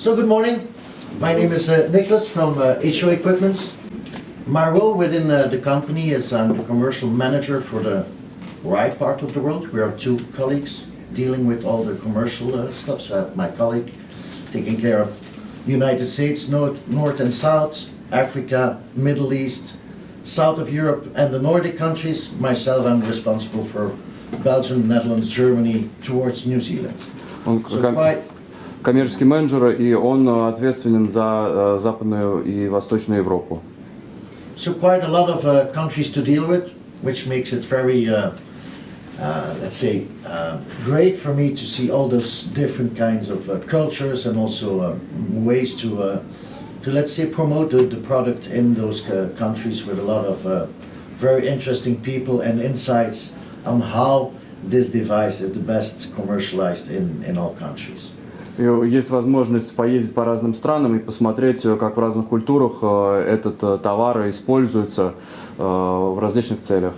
So good morning. My name is Nicholas from HO Equipments. My role within the company is I'm the commercial manager for the right part of the world. We are two colleagues dealing with all the commercial stuff. So I have my colleague taking care of United States, North and South, Africa, Middle East, South of Europe and the Nordic countries. Myself, I'm responsible for Belgium, Netherlands, Germany, towards New Zealand. Коммерческий менеджер, и он ответственен за Западную и Восточную Европу. So quite a lot of countries to deal with, which makes it very, let's say, great for me to see all those different kinds of cultures and also ways to let's say promote the product in those countries with a lot of very interesting people and insights on how this device is the best commercialized in all countries. Есть возможность поездить по разным странам и посмотреть, как в разных культурах этот товар используется в различных целях.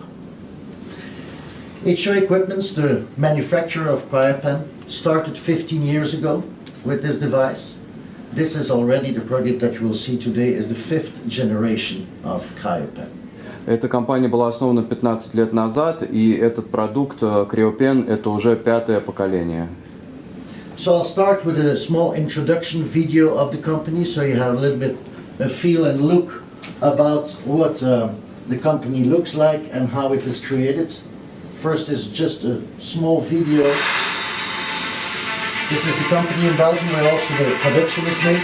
HO Equipments, the manufacturer of Cryopen, started 15 years ago with this device. This is already the product that you will see today is the 5th generation of Cryopen. Эта компания была основана 15 лет назад, и этот продукт Cryopen это уже 5-е поколение. So I'll start with a small introduction video of the company, so you have a little bit a feel and look about what the company looks like and how it is created. First is just a small video. This is the company in Belgium where also the production is made.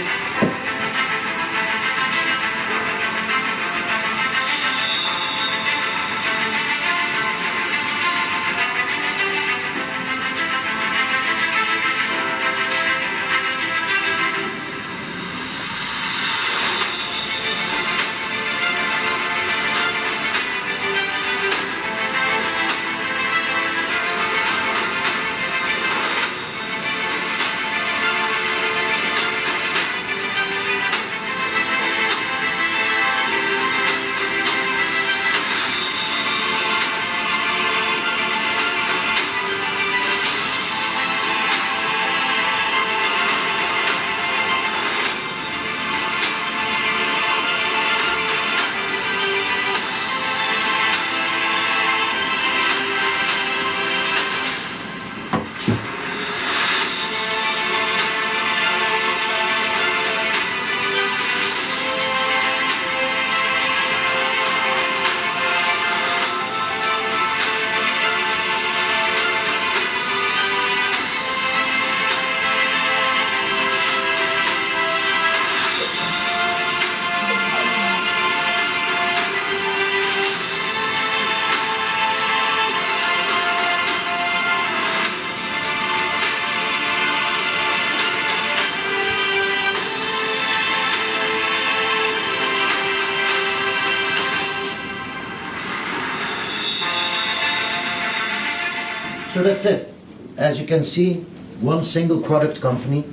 So that's it. As you can see, one single product company,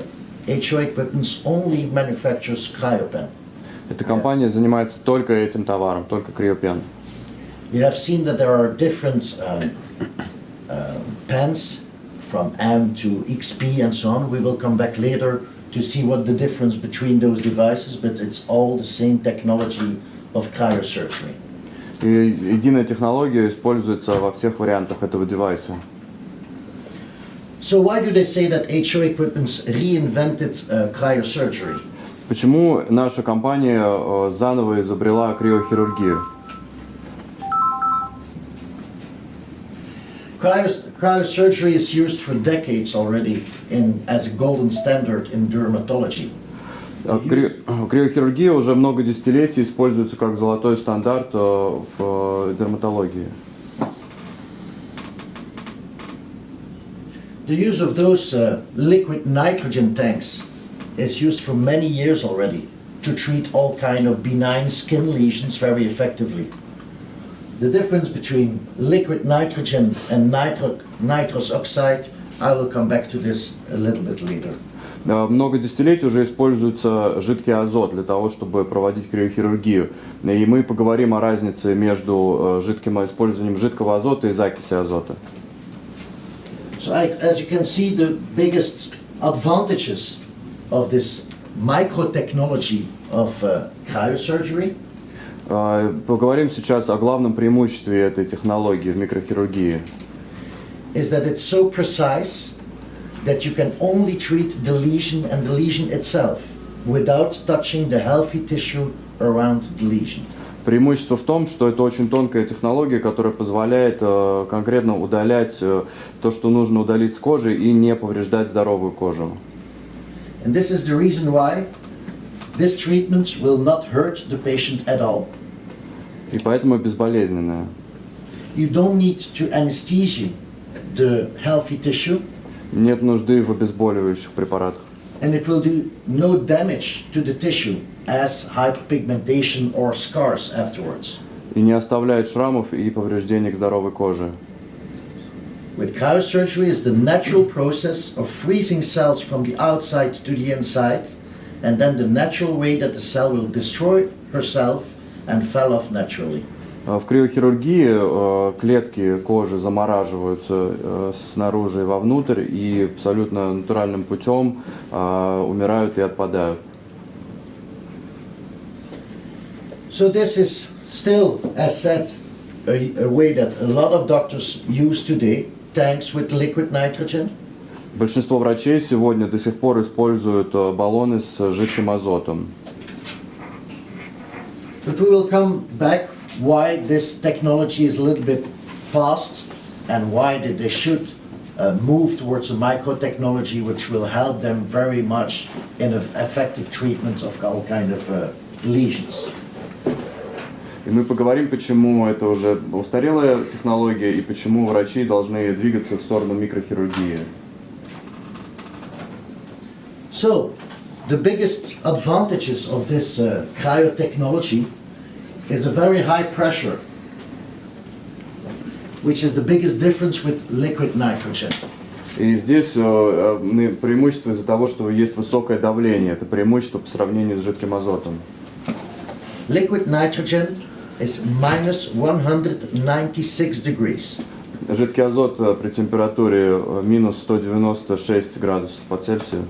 HO Equipments, only manufactures Cryopen. Эта компания занимается только этим товаром, только Cryopen. You have seen that there are different pens from M to XP and so on. We will come back later to see what the difference between those devices, but it's all the same technology of cryosurgery. И единая технология используется во всех вариантах этого девайса. So why do they say that HO Equipments reinvented cryosurgery? Почему наша компания заново изобрела криохирургию? Cryosurgery is used for decades already as a golden standard in dermatology. Криохирургия уже много десятилетий используется как золотой стандарт в дерматологии. The use of those liquid nitrogen tanks is used for many years already to treat all kind of benign skin lesions very effectively. The difference between liquid nitrogen and nitrous oxide, I will come back to this a little bit later. Много десятилетий уже используется жидкий азот для того, чтобы проводить криохирургию. И мы поговорим о разнице между использованием жидкого азота и закиси азота. So as you can see, the biggest advantages of this micro-technology of cryosurgery Поговорим сейчас о главном преимуществе этой технологии в микрохирургии. is that it's so precise that you can only treat the lesion and the lesion itself without touching the healthy tissue around the lesion. Преимущество в том, что это очень тонкая технология, которая позволяет конкретно удалять то, что нужно удалить с кожи, и не повреждать здоровую кожу. And this is the reason why this treatment will not hurt the patient at all. И поэтому безболезненная. You don't need to anesthesia the healthy tissue, Нет нужды в обезболивающих препаратах. and it will do no damage to the tissue as hyperpigmentation or scars afterwards. И не оставляет шрамов и повреждений к здоровой коже. With cryosurgery is the natural process of freezing cells from the outside to the inside, and then the natural way that the cell will destroy herself and fell off naturally. В криохирургии клетки кожи замораживаются снаружи и вовнутрь и абсолютно натуральным путем умирают и отпадают. So this is still, as said, a way that a lot of doctors use today, tanks with liquid nitrogen. Большинство врачей сегодня до сих пор используют баллоны с жидким азотом. But we will come back why this technology is a little bit past and why that they should move towards a micro-technology which will help them very much in an effective treatment of all kind of lesions. И мы поговорим, почему это уже устарелая технология и почему врачи должны двигаться в сторону микрохирургии. So, the biggest advantages of this cryotechnology is a very high pressure, which is the biggest difference with liquid nitrogen. И здесь преимущество из-за того, что есть высокое давление. Это преимущество по сравнению с жидким азотом. Liquid nitrogen is minus 196 degrees. Жидкий азот при температуре минус 196 градусов по Цельсию.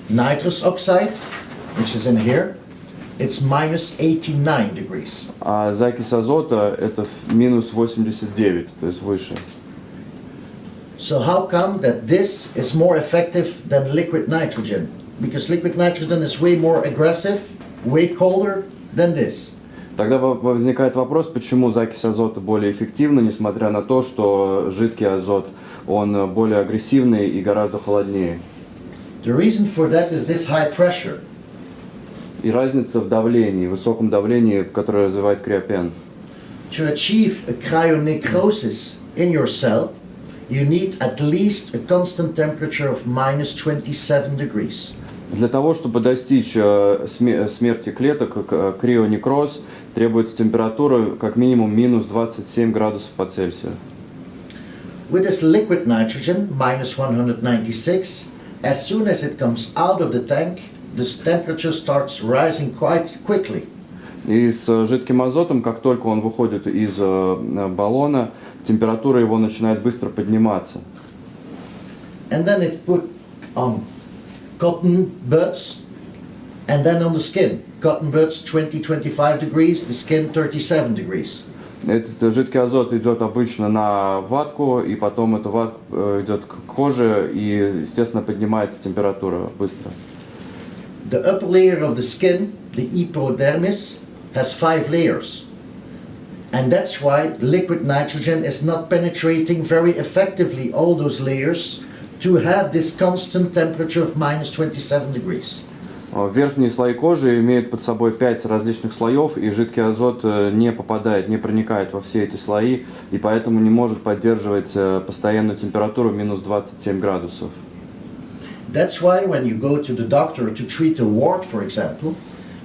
Nitrous oxide, which is in here, it's minus 89 degrees. А закись азота это минус 89, то есть выше. So how come that this is more effective than liquid nitrogen? Because liquid nitrogen is way more aggressive, way colder than this. Тогда возникает вопрос, почему закись азота более эффективна, несмотря на то, что жидкий азот, он более агрессивный и гораздо холоднее. The reason for that is this high pressure. И разница в давлении, высоком давлении, которое развивает Cryopen. To achieve a cryonecrosis in your cell, you need at least a constant temperature of minus 27 degrees. Для того, чтобы достичь смерти клеток, крионекроз, требуется температура как минимум минус 27 градусов по Цельсию. With this liquid nitrogen, minus 196, as soon as it comes out of the tank, this temperature starts rising quite quickly. И с жидким азотом, как только он выходит из баллона, температура его начинает быстро подниматься. And then it put on cotton buds and then on the skin. Cotton buds 20-25 degrees, the skin 37 degrees. Этот жидкий азот идет обычно на ватку, и потом эта ватка идет к коже, и, естественно, поднимается температура быстро. The upper layer of the skin, the epidermis, has 5 layers. And that's why liquid nitrogen is not penetrating very effectively all those layers to have this constant temperature of minus 27 degrees. Верхние слои кожи имеют под собой 5 различных слоев, и жидкий азот не попадает, не проникает во все эти слои, и поэтому не может поддерживать постоянную температуру минус 27 градусов. That's why when you go to the doctor to treat a wart, for example,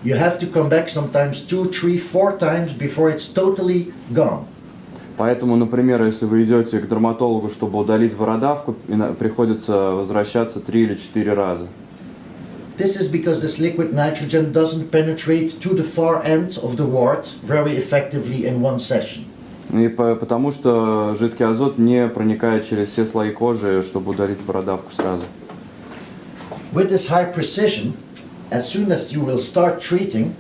you have to come back sometimes 2, 3, 4 times before it's totally gone. Поэтому, например, если вы идете к дерматологу, чтобы удалить бородавку, приходится возвращаться 3 или 4 раза. This is because this liquid nitrogen doesn't penetrate to the far end of the wart very effectively in one session. И потому что жидкий азот не проникает через все слои кожи, чтобы удалить бородавку сразу. with this high precision, as soon as you will start treating,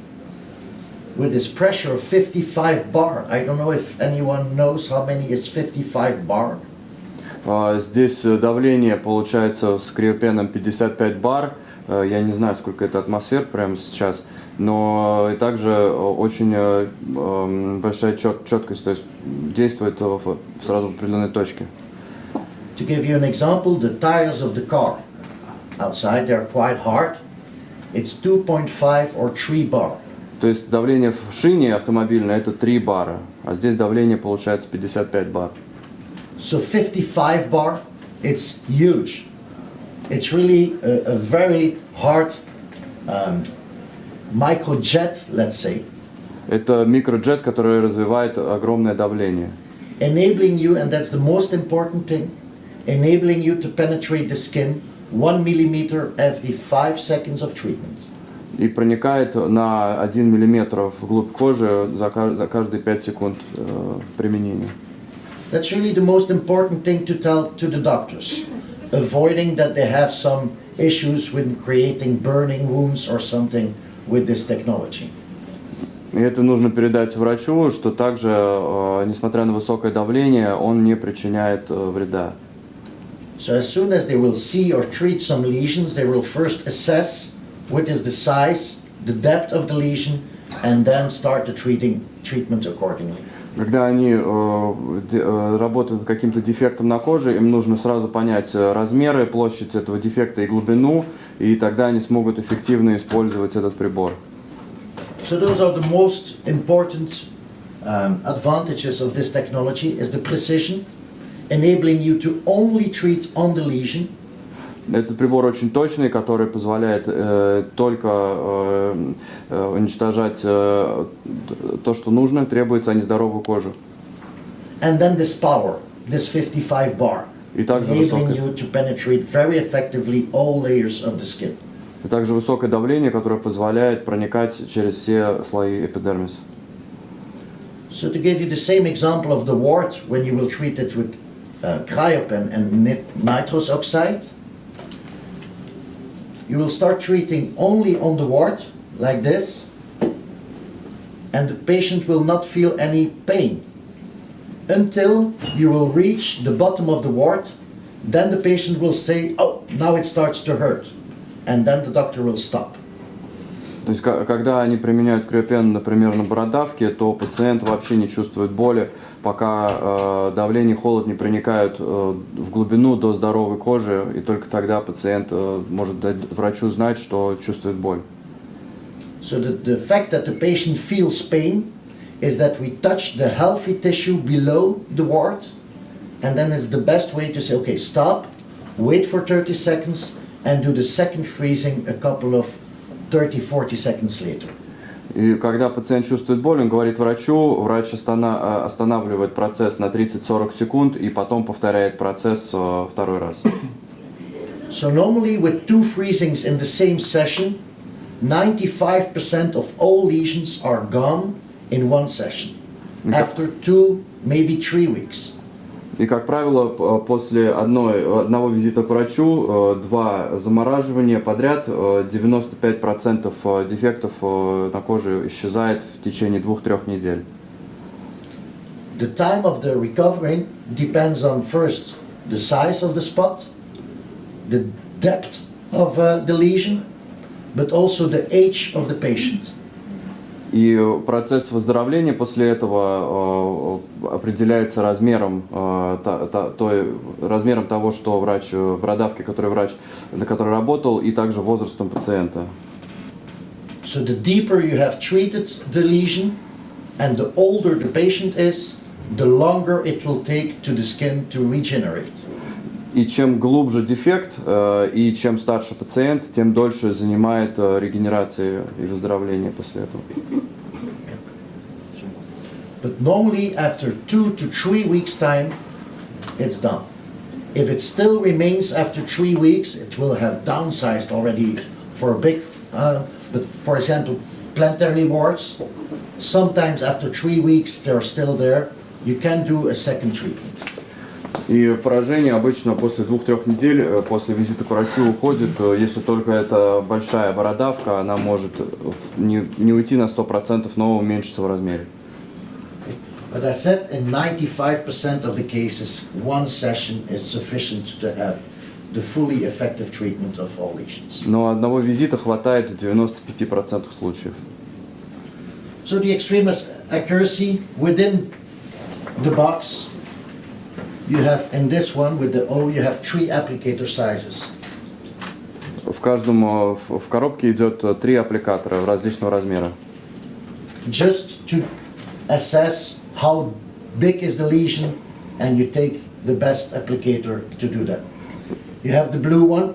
with this pressure of 55 bar, I don't know if anyone knows how many is 55 bar. Здесь давление получается с Cryopen 55 бар. Я не знаю, сколько это атмосфер прямо сейчас, но и также очень большая четкость, то есть действует сразу в определенной точке. To give you an example, the tires of the car outside, they're quite hard. It's 2.5 or 3 bar. То есть давление в шине автомобильной это 3 бара, а здесь давление получается 55 бар. So 55 bar, it's huge. It's really a very hard microjet, let's say. Это микроджет, который развивает огромное давление. Enabling you, and that's the most important thing, enabling you to penetrate the skin 1 millimeter every 5 seconds of treatment. И проникает на 1 миллиметр вглубь кожи за каждые 5 секунд применения. That's really the most important thing to tell to the doctors, avoiding that they have some issues with creating burning wounds or something with this technology. И это нужно передать врачу, что также, несмотря на высокое давление, он не причиняет вреда. So as soon as they will see or treat some lesions, they will first assess what is the size, the depth of the lesion, and then start the treatment accordingly. Когда они работают над каким-то дефектом на коже, им нужно сразу понять размеры, площадь этого дефекта и глубину, и тогда они смогут эффективно использовать этот прибор. So those are the most important advantages of this technology, is the precision, enabling you to only treat on the lesion. Этот прибор очень точный, который позволяет только уничтожать то, что нужно, требуется, а не здоровую кожу. And then this power, this 55 bar, И также enabling you to penetrate very effectively all layers of the skin. И также высокое давление, которое позволяет проникать через все слои эпидермиса. So to give you the same example of the wart, when you will treat it with Cryopen and nitrous oxide, you will start treating only on the wart, like this, and the patient will not feel any pain until you will reach the bottom of the wart. Then the patient will say, oh, now it starts to hurt, and then the doctor will stop. То есть, когда они применяют Cryopen, например, на бородавке, то пациент вообще не чувствует боли, пока давление и холод не проникают в глубину до здоровой кожи, и только тогда пациент может дать врачу знать, что чувствует боль. So the fact that the patient feels pain is that we touch the healthy tissue below the wart, and then it's the best way to say, okay, stop, wait for 30 seconds, and do the second freezing a couple of 30-40 seconds later. И когда пациент чувствует боль, он говорит врачу, врач останавливает процесс на 30-40 секунд и потом повторяет процесс второй раз. So normally with 2 freezings in the same session, 95% of all lesions are gone in one session, after 2, maybe 3 weeks. И, как правило, после одного визита к врачу, 2 замораживания подряд, 95% дефектов на коже исчезает в течение 2-3 недель. The time of the recovery depends on first the size of the spot, the depth of the lesion, but also the age of the patient. И процесс выздоровления после этого определяется размером того, что врач, бородавки, на которой работал, и также возрастом пациента. So the deeper you have treated the lesion and the older the patient is, the longer it will take to the skin to regenerate. И чем глубже дефект, и чем старше пациент, тем дольше занимает регенерация и выздоровление после этого. But normally after 2 to 3 weeks time, it's done. If it still remains after 3 weeks, it will have downsized already for a big, but for example, plantar warts, sometimes after 3 weeks they're still there, you can do a second treatment. И поражение обычно после 2-3 недель после визита к врачу уходит, если только это большая бородавка, она может не уйти на 100%, но уменьшиться в размере. But I said in 95% of the cases, one session is sufficient to have the fully effective treatment of all lesions. Но одного визита хватает в 95% случаев. So the extreme accuracy within the box, you have in this one with the O, you have 3 applicator sizes. В коробке идет 3 аппликатора различного размера. Just to assess how big is the lesion, and you take the best applicator to do that. You have the blue one,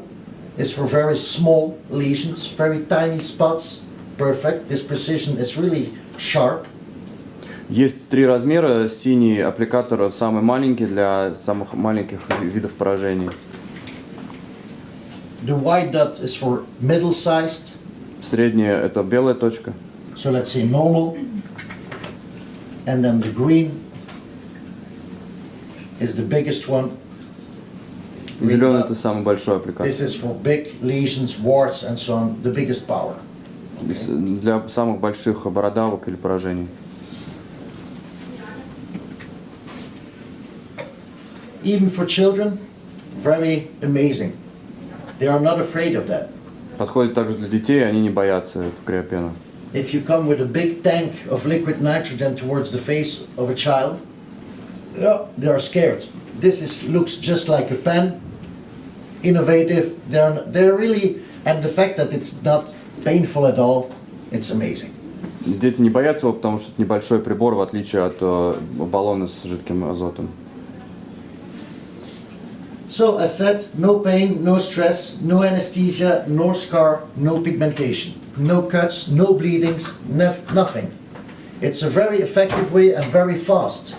is for very small lesions, very tiny spots, perfect. This precision is really sharp. Есть 3 размера. Синий аппликатор самый маленький для самых маленьких видов поражений. The white dot is for middle-sized. Средняя это белая точка. So let's say normal. And then the green is the biggest one. Зеленый это самый большой аппликатор. This is for big lesions, warts and so on, the biggest power. Okay. Для самых больших бородавок или поражений. Even for children, very amazing. They are not afraid of that. Подходит также для детей, они не боятся этого криопена. If you come with a big tank of liquid nitrogen towards the face of a child, they are scared. This looks just like a pen, innovative. They're really, and the fact that it's not painful at all, it's amazing. Дети не боятся его, потому что это небольшой прибор, в отличие от баллона с жидким азотом. So as said, no pain, no stress, no anesthesia, no scar, no pigmentation, no cuts, no bleedings, nothing. It's a very effective way and very fast,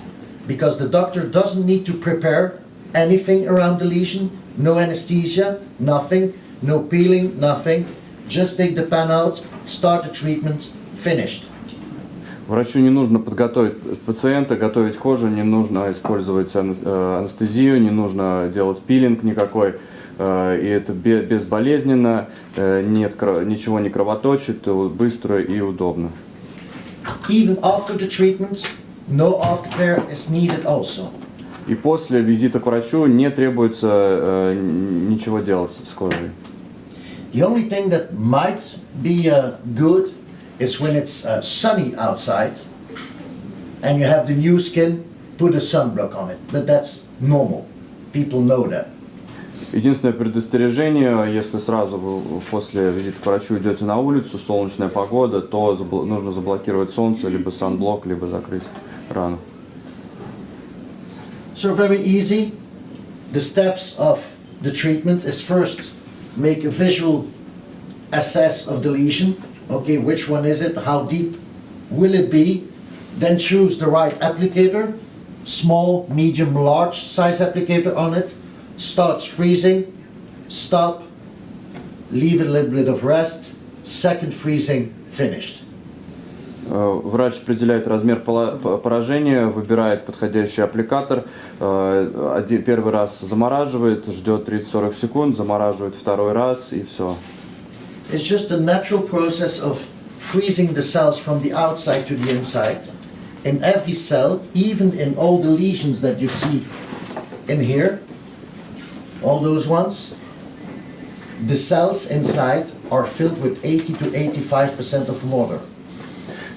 because the doctor doesn't need to prepare anything around the lesion, no anesthesia, nothing, no peeling, nothing. Just take the pen out, start the treatment, finished. Врачу не нужно подготовить пациента, готовить кожу, не нужно использовать анестезию, не нужно делать пилинг никакой, и это безболезненно, ничего не кровоточит, быстро и удобно. Even after the treatment, no aftercare is needed also. И после визита к врачу не требуется ничего делать с кожей. The only thing that might be good is when it's sunny outside and you have the new skin, put a sunblock on it. But that's normal. People know that. Единственное предостережение, если сразу вы после визита к врачу идете на улицу, солнечная погода, то нужно заблокировать солнце, либо санблок, либо закрыть рану. So very easy. The steps of the treatment is first make a visual assess of the lesion. Okay, which one is it? How deep will it be? Then choose the right applicator, small, medium, large size applicator on it. Starts freezing, stop, leave it a little bit of rest, second freezing, finished. Врач определяет размер поражения, выбирает подходящий аппликатор, первый раз замораживает, ждет 30-40 секунд, замораживает второй раз и все. It's just a natural process of freezing the cells from the outside to the inside. In every cell, even in all the lesions that you see in here, all those ones, the cells inside are filled with 80 to 85% of water.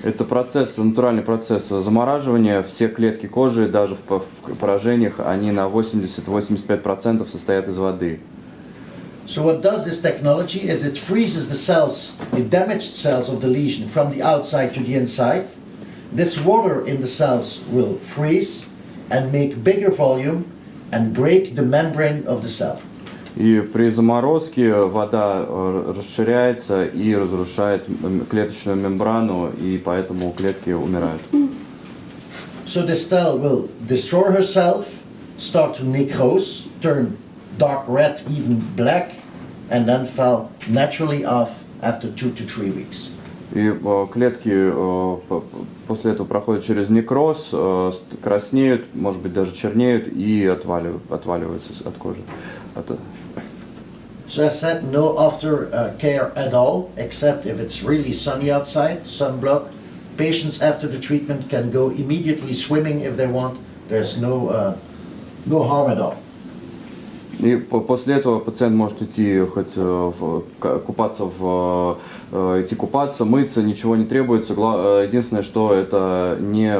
Это процесс, натуральный процесс замораживания. Все клетки кожи, даже в поражениях, они на 80-85% состоят из воды. So what does this technology is it freezes the cells, the damaged cells of the lesion from the outside to the inside. This water in the cells will freeze and make bigger volume and break the membrane of the cell. И при заморозке вода расширяется и разрушает клеточную мембрану, и поэтому клетки умирают. So the cell will destroy herself, start to necrose, turn dark red, even black, and then fall naturally off after 2 to 3 weeks. И клетки после этого проходят через некроз, краснеют, может быть даже чернеют и отваливаются от кожи. So I said no after care at all, except if it's really sunny outside, sunblock. Patients after the treatment can go immediately swimming if they want. There's no harm at all. И после этого пациент может идти хоть купаться, идти купаться, мыться, ничего не требуется. Единственное, что это не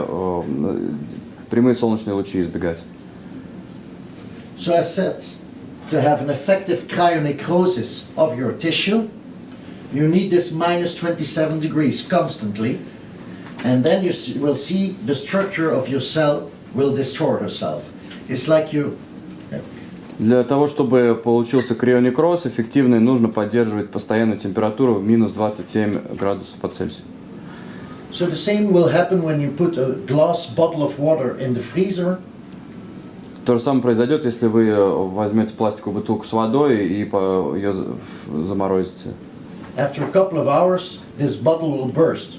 прямые солнечные лучи избегать. So I said, to have an effective cryonecrosis of your tissue, you need this minus 27 degrees constantly, and then you will see the structure of your cell will destroy herself. It's like you... Для того, чтобы получился крионекроз эффективный, нужно поддерживать постоянную температуру в минус 27 градусов по Цельсию. So the same will happen when you put a glass bottle of water in the freezer. То же самое произойдет, если вы возьмете пластиковую бутылку с водой и ее заморозите. After a couple of hours, this bottle will burst.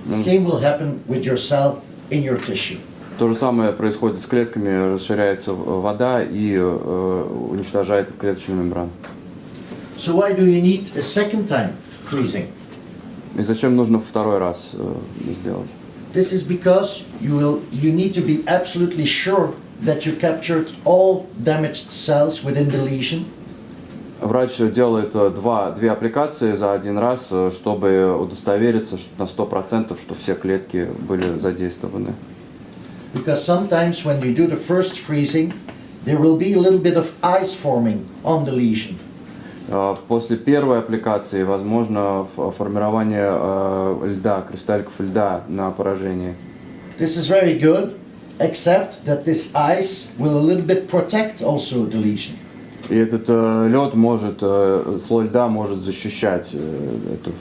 The same will happen with your cell in your tissue. То же самое происходит с клетками, расширяется вода и уничтожает клеточную мембрану. So why do you need a second time freezing? И зачем нужно второй раз сделать? This is because you need to be absolutely sure that you captured all damaged cells within the lesion. Врач делает две аппликации за один раз, чтобы удостовериться на 100%, что все клетки были задействованы. Because sometimes when you do the first freezing, there will be a little bit of ice forming on the lesion. После первой аппликации возможно формирование льда, кристалликов льда на поражении. This is very good, except that this ice will a little bit protect also the lesion. И этот лед может, слой льда может защищать это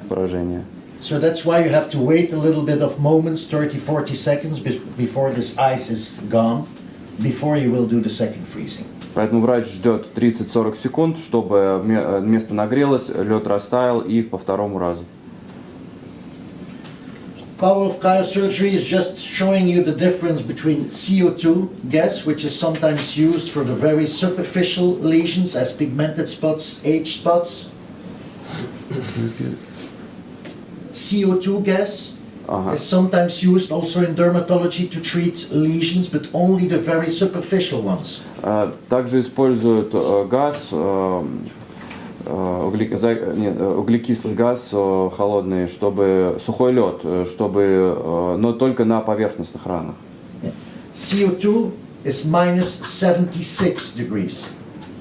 поражение. So that's why you have to wait a little bit of moments, 30-40 seconds before this ice is gone, before you will do the second freezing. Поэтому врач ждет 30-40 секунд, чтобы место нагрелось, лед растаял и по второму разу. Power of cryosurgery is just showing you the difference between CO2 gas, which is sometimes used for the very superficial lesions as pigmented spots, age spots. CO2 gas is sometimes used also in dermatology to treat lesions, but only the very superficial ones. Также используют газ, углекислый газ холодный, чтобы сухой лед, чтобы, но только на поверхностных ранах. CO2 is minus 76 degrees.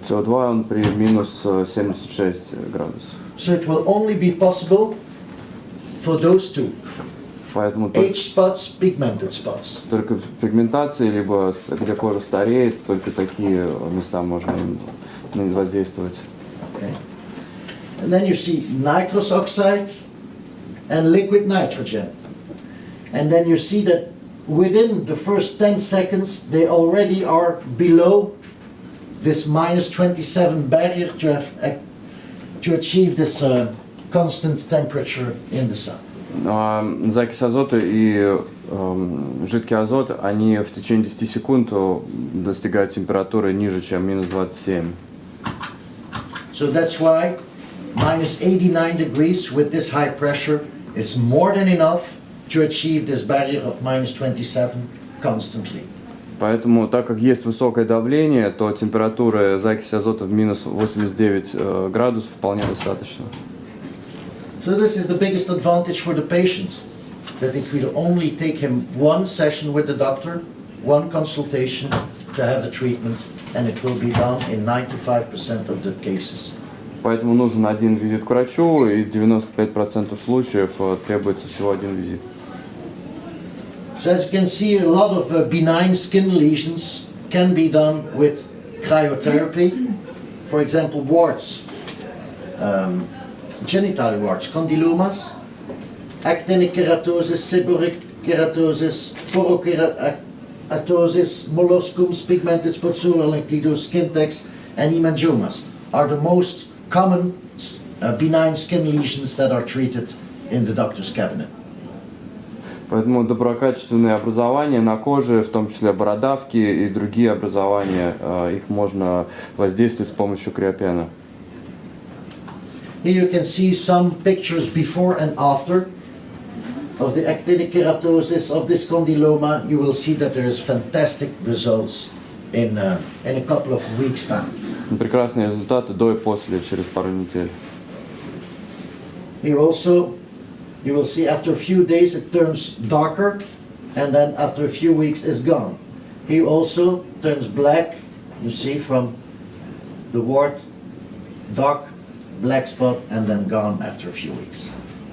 CO2 он при минус 76 градусов. So it will only be possible for those two. Поэтому Age spots, pigmented spots. только в пигментации, либо где кожа стареет, только такие места можно воздействовать. Okay. And then you see nitrous oxide and liquid nitrogen. And then you see that within the first 10 seconds they already are below this minus 27 barrier to achieve this constant temperature in the sun. Закись азота и жидкий азот, они в течение 10 секунд достигают температуры ниже, чем минус 27. So that's why minus 89 degrees with this high pressure is more than enough to achieve this barrier of minus 27 constantly. Поэтому, так как есть высокое давление, то температура закиси азота в минус 89 градусов вполне достаточно. So this is the biggest advantage for the patient, that it will only take him one session with the doctor, one consultation to have the treatment, and it will be done in 95% of the cases. Поэтому нужен один визит к врачу, и 95% случаев требуется всего один визит. So as you can see, a lot of benign skin lesions can be done with cryotherapy. For example, warts, genital warts, condylomas, actinic keratosis, seborrheic keratosis, porokeratosis, molluscums, pigmented spotsula, lentidos, skintex, and hemangiomas are the most common benign skin lesions that are treated in the doctor's cabinet. Поэтому доброкачественные образования на коже, в том числе бородавки и другие образования, их можно воздействовать с помощью криопена. Here you can see some pictures before and after of the actinic keratosis of this condyloma. You will see that there is fantastic results in a couple of weeks' time. Прекрасные результаты до и после, через пару недель. Here also, you will see after a few days it turns darker, and then after a few weeks it's gone. Here also turns black, you see, from the wart, dark black spot, and then gone after a few weeks.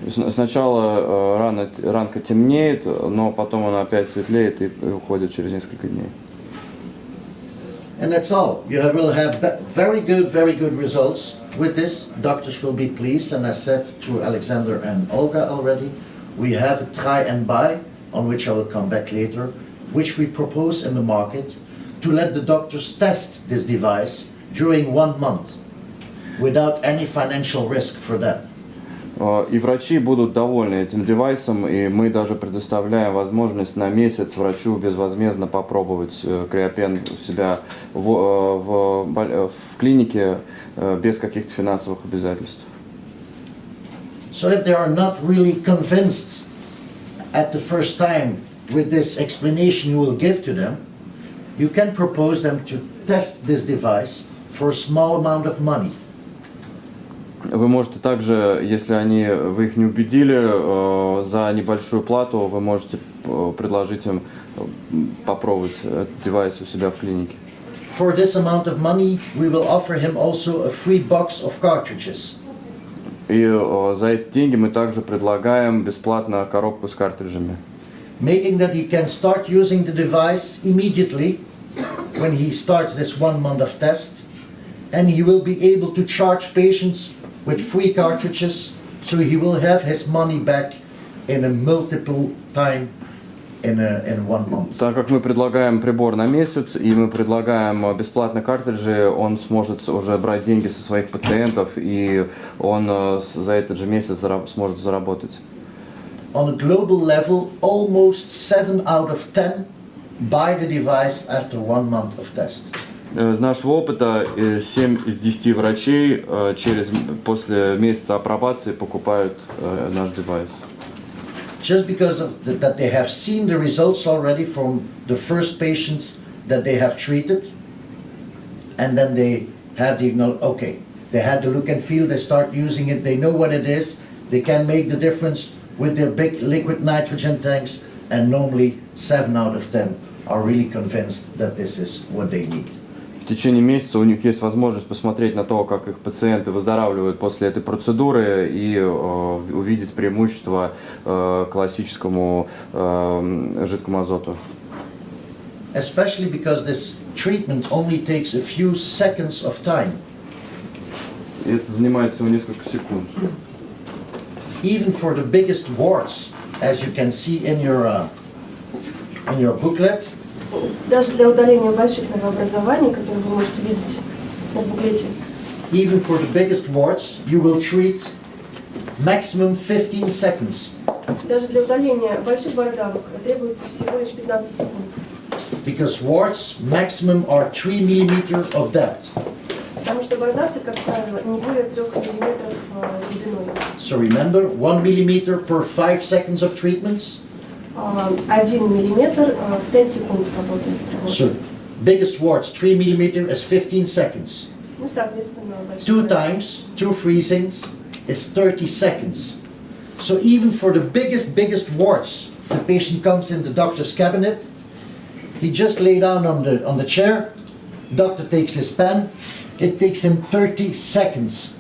Сначала ранка темнеет, но потом она опять светлеет и уходит через несколько дней. And that's all. You will have very good results with this. Doctors will be pleased, and as said to Alexander and Olga already, we have a try and buy, on which I will come back later, which we propose in the market to let the doctors test this device during 1 month without any financial risk for them. И врачи будут довольны этим девайсом, и мы даже предоставляем возможность на месяц врачу безвозмездно попробовать Cryopen у себя в клинике без каких-то финансовых обязательств. So if they are not really convinced at the first time with this explanation you will give to them, you can propose them to test this device for a small amount of money. Вы можете также, если вы их не убедили, за небольшую плату вы можете предложить им попробовать этот девайс у себя в клинике. For this amount of money, we will offer him also a free box of cartridges. И за эти деньги мы также предлагаем бесплатно коробку с картриджами. Making that he can start using the device immediately when he starts this 1 month of test, and he will be able to charge patients with free cartridges, so he will have his money back in a multiple time in 1 month. Так как мы предлагаем прибор на месяц и мы предлагаем бесплатные картриджи, он сможет уже брать деньги со своих пациентов, и он за этот же месяц сможет заработать. On a global level, almost 7 out of 10 buy the device after 1 month of test. Из нашего опыта 7 из 10 врачей после месяца апробации покупают наш девайс. Just because of that they have seen the results already from the first patients that they have treated, and then they have the okay, they had the look and feel, they start using it, they know what it is, they can make the difference with their big liquid nitrogen tanks, and normally 7 out of 10 are really convinced that this is what they need. В течение месяца у них есть возможность посмотреть на то, как их пациенты выздоравливают после этой процедуры, и увидеть преимущество классическому жидкому азоту. Especially because this treatment only takes a few seconds of time. И это занимает всего несколько секунд. Even for the biggest warts, as you can see in your booklet. Даже для удаления больших новообразований, которые вы можете видеть на буклете. Even for the biggest warts, you will treat maximum 15 seconds. Даже для удаления больших бородавок требуется всего лишь 15 секунд. Because warts maximum are 3 millimeters of depth. Потому что бородавки, как правило, не более 3 миллиметров глубиной. So remember, 1 millimeter per 5 seconds of treatments. 1 миллиметр в 5 секунд работает. So biggest warts, 3 millimeters is 15 seconds. Ну, соответственно, большие. 2 times, 2 freezings is 30 seconds. So even for the biggest warts, the patient comes in the doctor's cabinet, he just lay down on the chair, doctor takes his pen, it takes him 30 seconds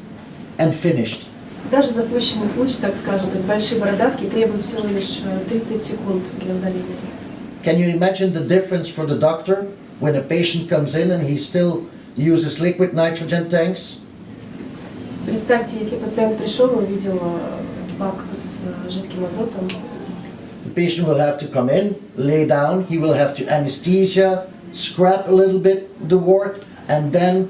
and finished. Даже запущенный случай, так скажем, то есть большие бородавки требуют всего лишь 30 секунд для удаления. Can you imagine the difference for the doctor when a patient comes in and he still uses liquid nitrogen tanks? Представьте, если пациент пришел и увидел бак с жидким азотом. The patient will have to come in, lay down, he will have to anesthesia, scrap a little bit the wart, and then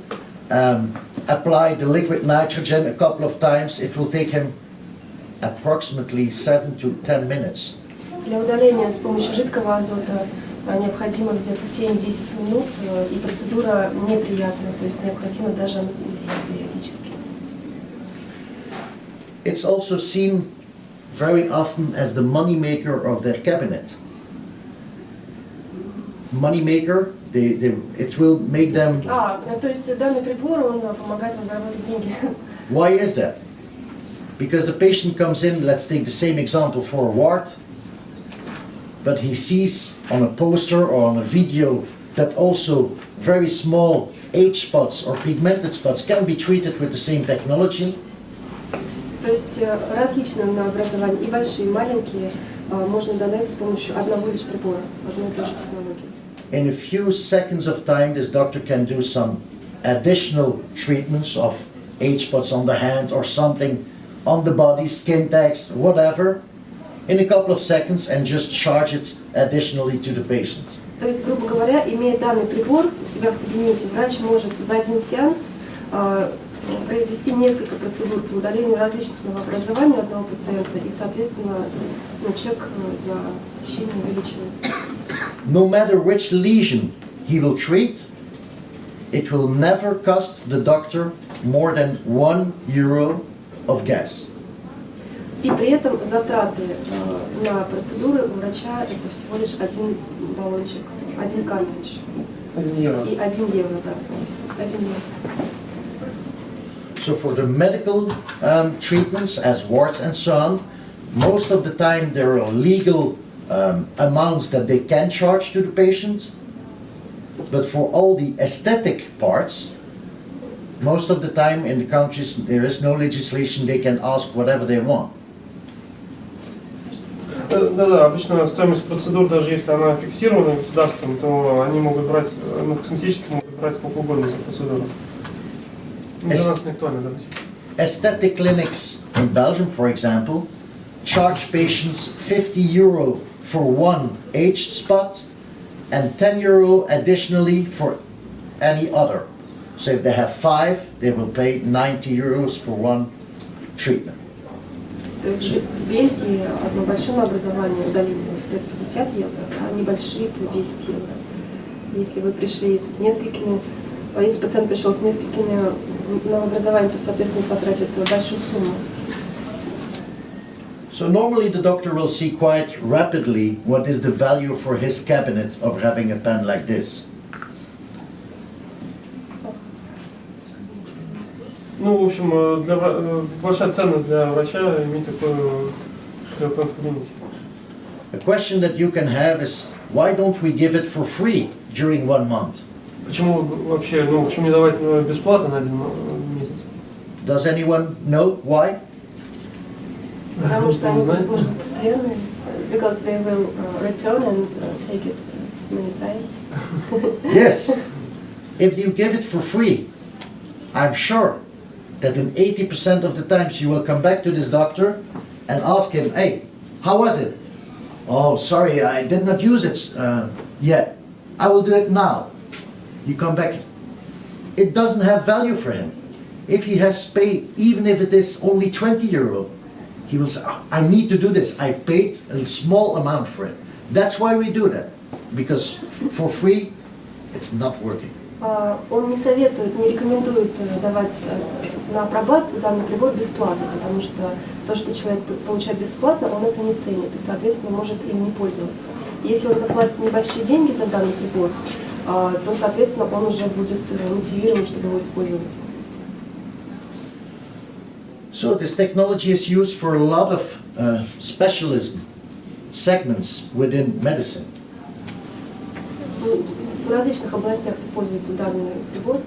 apply the liquid nitrogen a couple of times. It will take him approximately 7 to 10 minutes. Для удаления с помощью жидкого азота необходимо где-то 7-10 минут, и процедура неприятная, то есть необходима даже анестезия периодически. It's also seen very often as the money maker of their cabinet. Money maker, it will make them. То есть данный прибор, он помогает вам заработать деньги. Why is that? Because the patient comes in, let's take the same example for a wart, but he sees on a poster or on a video that also very small age spots or pigmented spots can be treated with the same technology. То есть различные образования, и большие, и маленькие, можно удалять с помощью одного лишь прибора, одной и той же технологии. In a few seconds of time, this doctor can do some additional treatments of age spots on the hand or something on the body, skin tags, whatever, in a couple of seconds and just charge it additionally to the patient. То есть, грубо говоря, имея данный прибор у себя в кабинете, врач может за один сеанс произвести несколько процедур по удалению различных новообразований у одного пациента, и, соответственно, чек за посещение увеличивается. No matter which lesion he will treat, it will never cost the doctor more than €1 of gas. И при этом затраты на процедуры у врача это всего лишь один баллончик, один картридж. 1 евро. И 1 евро, да. 1 евро. So for the medical treatments as warts and so on, most of the time there are legal amounts that they can charge to the patient. But for all the aesthetic parts, most of the time in the countries there is no legislation, they can ask whatever they want. Да, обычно стоимость процедур, даже если она фиксирована государством, то они могут брать, косметически могут брать сколько угодно за процедуру. Для нас не актуально, да. Aesthetic clinics in Belgium, for example, charge patients €50 for one age spot and €10 additionally for any other. So if they have 5, they will pay €90 for one treatment. То есть в Бельгии одно большое образование удаление стоит 50 евро, а небольшие по 10 евро. Если вы пришли с несколькими, если пациент пришел с несколькими новообразованиями, то, соответственно, потратит большую сумму. So normally the doctor will see quite rapidly what is the value for his cabinet of having a pen like this. Ну, в общем, большая ценность для врача иметь такой Cryopen в кабинете. A question that you can have is, why don't we give it for free during 1 month? Почему вообще, почему не давать бесплатно на 1 месяц? Does anyone know why? Потому что они будут, может, постоянные, because they will return and take it many times. Yes. If you give it for free, I'm sure that in 80% of the times you will come back to this doctor and ask him, hey, how was it? Oh, sorry, I did not use it yet. I will do it now. You come back. It doesn't have value for him. If he has paid, even if it is only €20, he will say, oh, I need to do this. I paid a small amount for it. That's why we do that. Because for free, it's not working. Он не советует, не рекомендует давать на апробацию данный прибор бесплатно, потому что то, что человек получает бесплатно, он это не ценит и, соответственно, может им не пользоваться. Если он заплатит небольшие деньги за данный прибор, то, соответственно, он уже будет мотивирован, чтобы его использовать. So this technology is used for a lot of specialism segments within medicine. В различных областях используется данный прибор.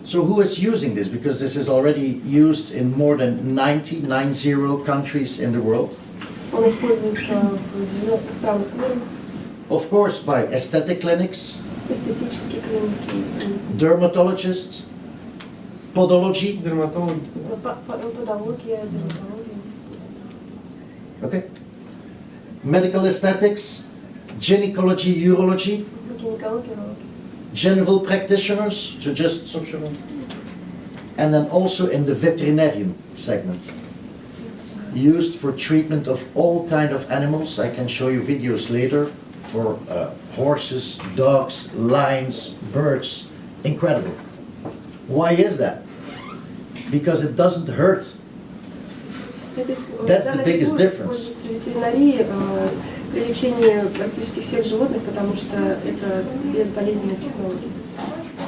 So who is using this? Because this is already used in more than 90 countries in the world. Он используется в 90 странах мира. Of course, by aesthetic clinics, Эстетические клиники, dermatologists, podology, Дерматологи. подология, дерматология. okay, medical aesthetics, gynecology, urology, Гинекология, general practitioners, so just, Вообще, and then also in the veterinarian segment. used for treatment of all kind of animals. I can show you videos later for horses, dogs, lions, birds. Incredible. Why is that? Because it doesn't hurt. That's the biggest difference. Используется в ветеринарии при лечении практически всех животных, потому что это безболезненная технология.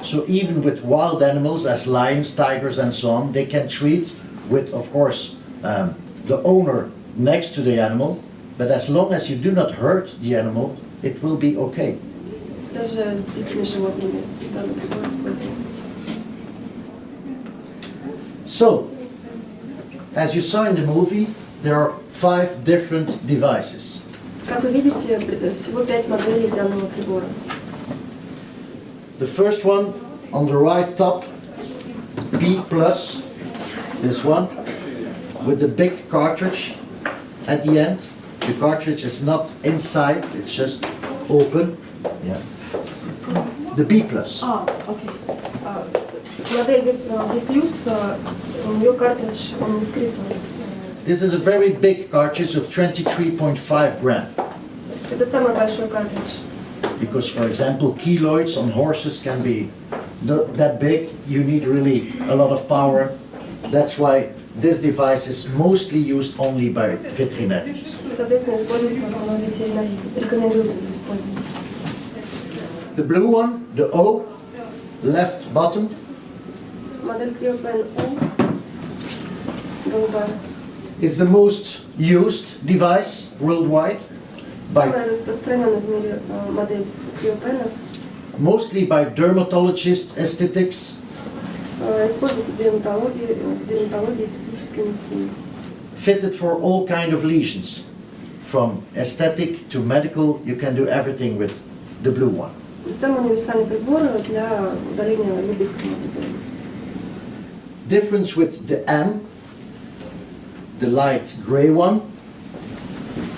So even with wild animals as lions, tigers and so on, they can treat with, of course, the owner next to the animal, but as long as you do not hurt the animal, it will be okay. Даже с дикими животными данный прибор используется. So, as you saw in the movie, there are 5 different devices. Как вы видите, всего 5 моделей данного прибора. The first one on the right top, B+, this one, with the big cartridge at the end. The cartridge is not inside, it's just open. Yeah. The B+. Окей. Модель B+, у нее картридж, он не скрыт. This is a very big cartridge of 23.5 gram. Это самый большой картридж. Because, for example, keloids on horses can be that big. You need really a lot of power. That's why this device is mostly used only by veterinarians. Соответственно, используется в основном ветеринарии. Рекомендуется для использования. The blue one, the O, left bottom, Модель Cryopen O, голубая. is the most used device worldwide, Самая распространенная в мире модель Cryopen. mostly by dermatologists, aesthetics, Используется в дерматологии, эстетической медицине. fitted for all kind of lesions. From aesthetic to medical, you can do everything with the blue one. Самый универсальный прибор для удаления любых образований. Difference with the M, the light gray one,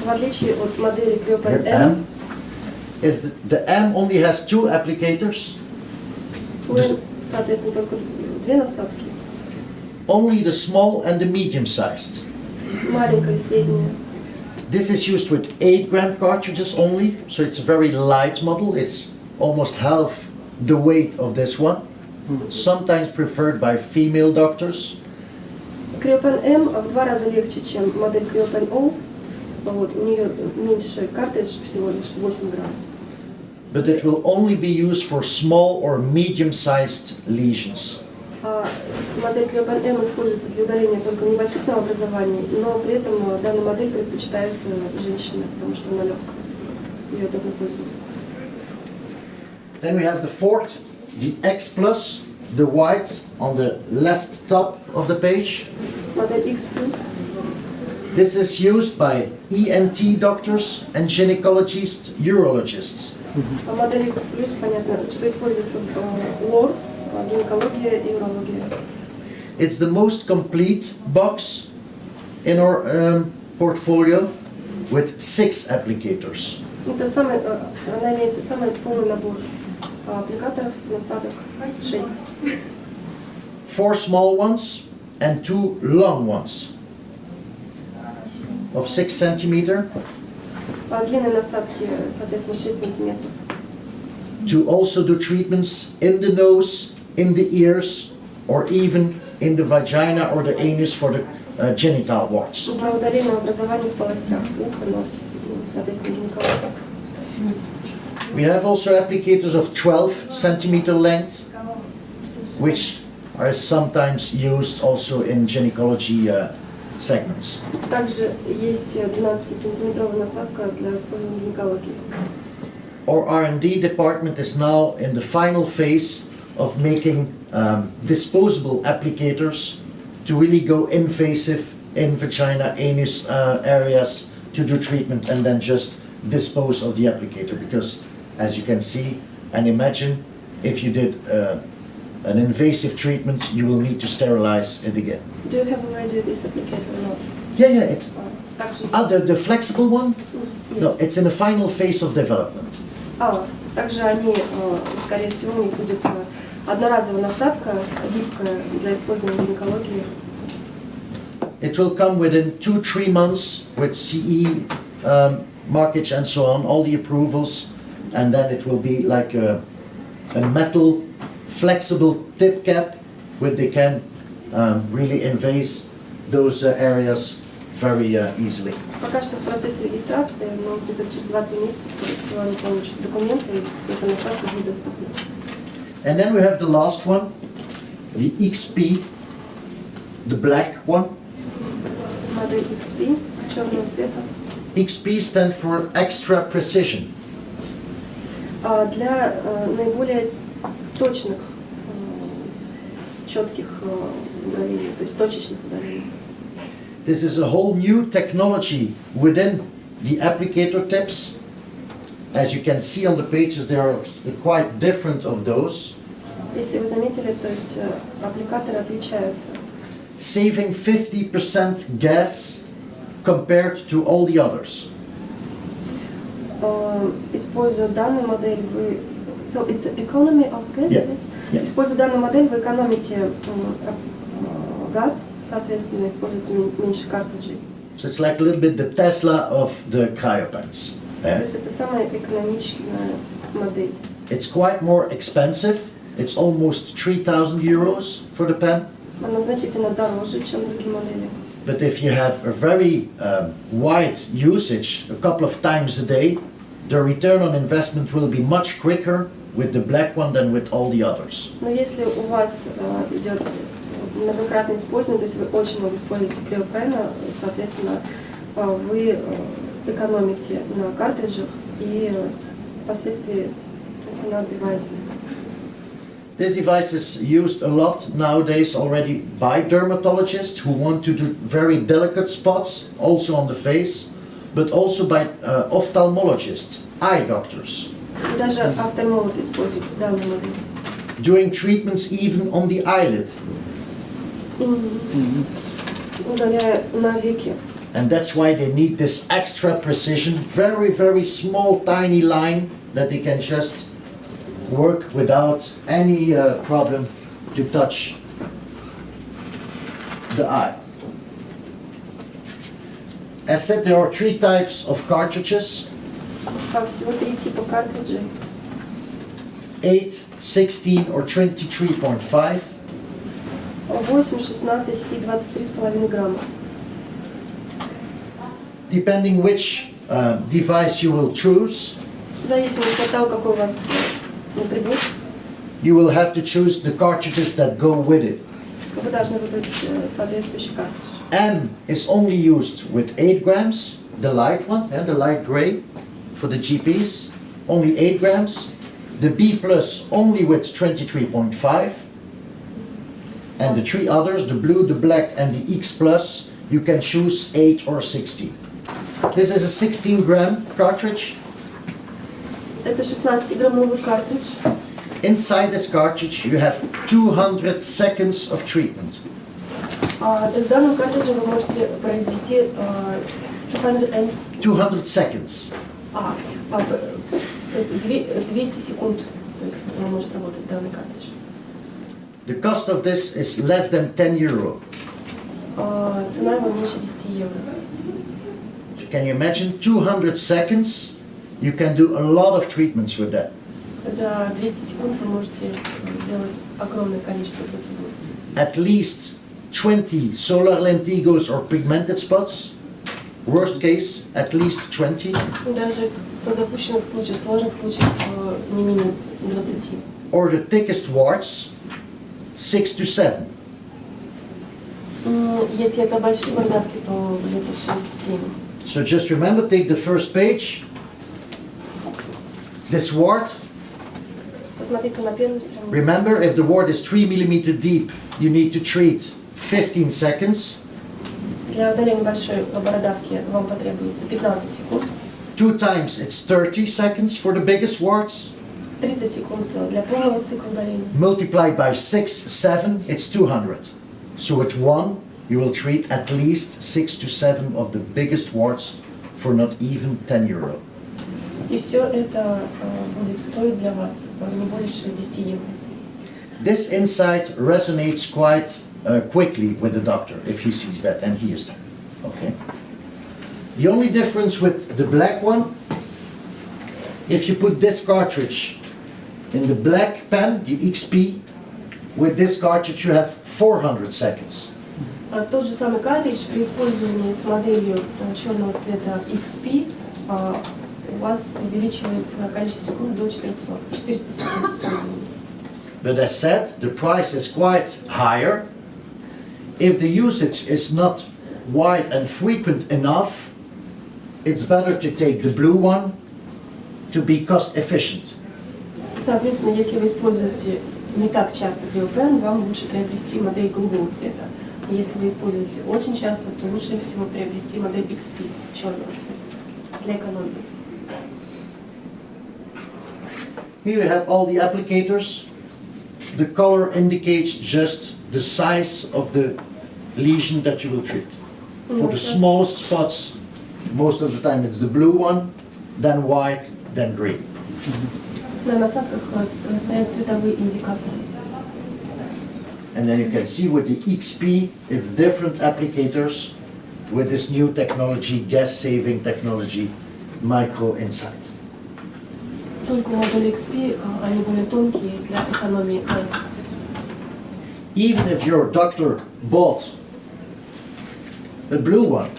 В отличие от модели Cryopen here, M, is the M only has 2 applicators, у N, соответственно, только 2 насадки. only the small and the medium sized. Маленькая и средняя. This is used with 8 gram cartridges only, so it's a very light model. It's almost half the weight of this one. Sometimes preferred by female doctors. Cryopen M в 2 раза легче, чем модель Cryopen O. Вот, у нее меньше картридж, всего лишь 8 грамм. But it will only be used for small or medium-sized lesions. А модель Cryopen M используется для удаления только небольших новообразований, но при этом данную модель предпочитают женщины, потому что она легкая. Ее удобно пользоваться. Then we have the fourth, the X+, the white on the left top of the page. Модель X+. This is used by ENT doctors and gynecologists, urologists. А модель X+, понятно, что используется в лор, гинекология и урология. It's the most complete box in our portfolio with 6 applicators. Это она имеет самый полный набор аппликаторов, насадок, 6. 4 small ones and 2 long ones of 6 centimeter Длинные насадки, соответственно, 6 сантиметров. to also do treatments in the nose, in the ears, or even in the vagina or the anus for the genital warts. Для удаления образований в полостях уха, нос, соответственно, гинекология. We have also applicators of 12 centimeter length, which are sometimes used also in gynecology segments. Также есть 12-сантиметровая насадка для использования в гинекологии. Our R&D department is now in the final phase of making disposable applicators to really go invasive in vagina, anus areas to do treatment and then just dispose of the applicator. Because as you can see and imagine, if you did an invasive treatment, you will need to sterilize it again. Do you have already this applicator or not? Yeah, it's Также the flexible one. есть. No, it's in the final phase of development. Также они, скорее всего, у них будет одноразовая насадка, гибкая для использования в гинекологии. It will come within 2-3 months with CE markage and so on, all the approvals, and then it will be like a metal flexible tip cap where they can really invade those areas very easily. Пока что в процессе регистрации, но где-то через 2-3 месяца, скорее всего, они получат документы, и эта насадка будет доступна. And then we have the last one, the XP, the black one. Модель XP черного цвета. XP stands for extra precision. Для наиболее точных, четких ударений, то есть точечных ударений. This is a whole new technology within the applicator tips. As you can see on the pages, they are quite different of those. Если вы заметили, то есть аппликаторы отличаются. Saving 50% gas compared to all the others. Используя данную модель, вы... So it's economy of gas? Yeah. Yeah. Используя данную модель, вы экономите газ, соответственно, используется меньше картриджей. So it's like a little bit the Tesla of the Cryopens. То есть это самая экономичная модель. It's quite more expensive. It's almost 3,000 euros for the pen. Она значительно дороже, чем другие модели. But if you have a very wide usage, a couple of times a day, the return on investment will be much quicker with the black one than with all the others. Но если у вас идет многократное использование, то есть вы очень много используете Cryopen, соответственно, вы экономите на картриджах и впоследствии цена отбивается. This device is used a lot nowadays already by dermatologists who want to do very delicate spots, also on the face, but also by ophthalmologists, eye doctors. Даже офтальмологи используют данную модель. Doing treatments even on the eyelid. Удаляя на веки. And that's why they need this extra precision, very, very small, tiny line that they can just work without any problem to touch the eye. As said, there are 3 types of cartridges, Всего 3 типа картриджей. 8, 16 or 23.5. 8, 16 и 23,5 грамма. Depending which device you will choose, В зависимости от того, какой у вас прибор, you will have to choose the cartridges that go with it. вы должны выбрать соответствующий картридж. M is only used with 8 grams, the light one, the light gray for the GPs, only 8 grams. The B plus only with 23.5. And the 3 others, the blue, the black and the X plus, you can choose 8 or 16. This is a 16-gram cartridge. Это 16-граммовый картридж. Inside this cartridge you have 200 seconds of treatment. С данным картриджем вы можете произвести 200 seconds. 200 секунд, то есть может работать данный картридж. The cost of this is less than 10 euro. Цена его меньше 10 евро. Can you imagine 200 seconds? You can do a lot of treatments with that. За 200 секунд вы можете сделать огромное количество процедур. At least 20 solar lentigos or pigmented spots. Worst case, at least 20. Даже по запущенных случаях, сложных случаях не менее 20. Or the thickest warts, 6 to 7. Если это большие бородавки, то где-то 6-7. So just remember, take the first page. This wart. Посмотрите на первую страницу. Remember, if the wart is 3 millimeter deep, you need to treat 15 seconds. Для удаления большой бородавки вам потребуется 15 секунд. 2 times it's 30 seconds for the biggest warts. 30 секунд для полного цикла удаления. Multiplied by 6, 7, it's 200. So with 1, you will treat at least 6 to 7 of the biggest warts for not even 10 euro. И все это будет стоить для вас не больше 10 евро. This insight resonates quite quickly with the doctor if he sees that and he is there. Okay. The only difference with the black one, if you put this cartridge in the black pen, the XP, with this cartridge you have 400 seconds. Тот же самый картридж при использовании с моделью черного цвета XP у вас увеличивается количество секунд до 400 секунд использования. But as said, the price is quite higher. If the usage is not wide and frequent enough, it's better to take the blue one to be cost efficient. Соответственно, если вы используете не так часто Cryopen, вам лучше приобрести модель голубого цвета. Если вы используете очень часто, то лучше всего приобрести модель XP черного цвета для экономии. Here you have all the applicators. The color indicates just the size of the lesion that you will treat. For the smallest spots, most of the time it's the blue one, then white, then green. На насадках стоят цветовые индикаторы. And then you can see with the XP, it's different applicators with this new technology, gas-saving technology, micro insight. Только у модели XP они более тонкие для экономии газа. Even if your doctor bought a blue one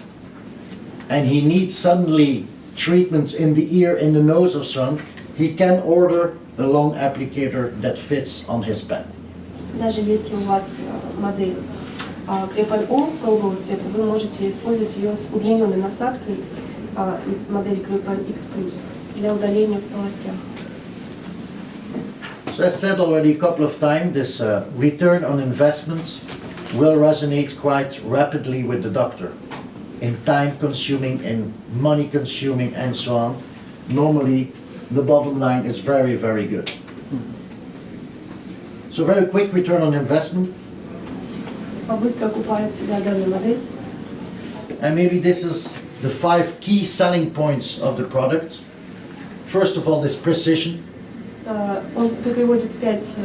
and he needs suddenly treatment in the ear, in the nose or something, he can order a long applicator that fits on his pen. Даже если у вас модель Cryopen O голубого цвета, вы можете использовать ее с удлиненной насадкой из модели Cryopen X Plus для удаления в полостях. So as said already a couple of times, this return on investments will resonate quite rapidly with the doctor in time consuming, in money consuming and so on. Normally the bottom line is very, very good. So very quick return on investment. Быстро окупает себя данная модель. And maybe this is the 5 key selling points of the product. First of all, this precision. Он приводит 5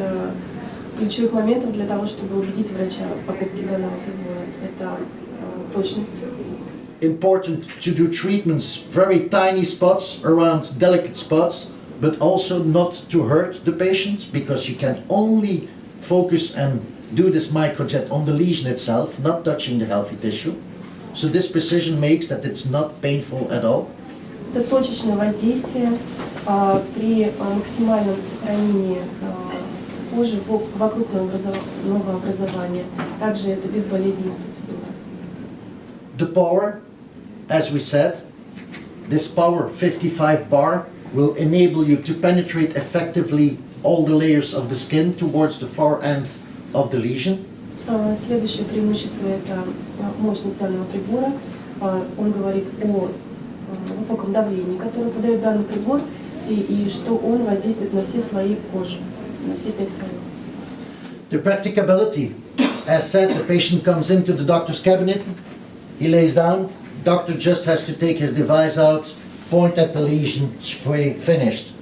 ключевых моментов для того, чтобы убедить врача в покупке данного прибора. Это точность. Important to do treatments, very tiny spots around delicate spots, but also not to hurt the patient, because you can only focus and do this microjet on the lesion itself, not touching the healthy tissue. So this precision makes that it's not painful at all. Это точечное воздействие при максимальном сохранении кожи вокруг новообразования. Также это безболезненная процедура. The power, as we said, this power 55 bar will enable you to penetrate effectively all the layers of the skin towards the far end of the lesion. Следующее преимущество – это мощность данного прибора. Он говорит о высоком давлении, которое подает данный прибор, и что он воздействует на все слои кожи, на все 5 слоев. The practicability, as said, the patient comes into the doctor's cabinet, he lays down, doctor just has to take his device out, point at the lesion, spray, finished.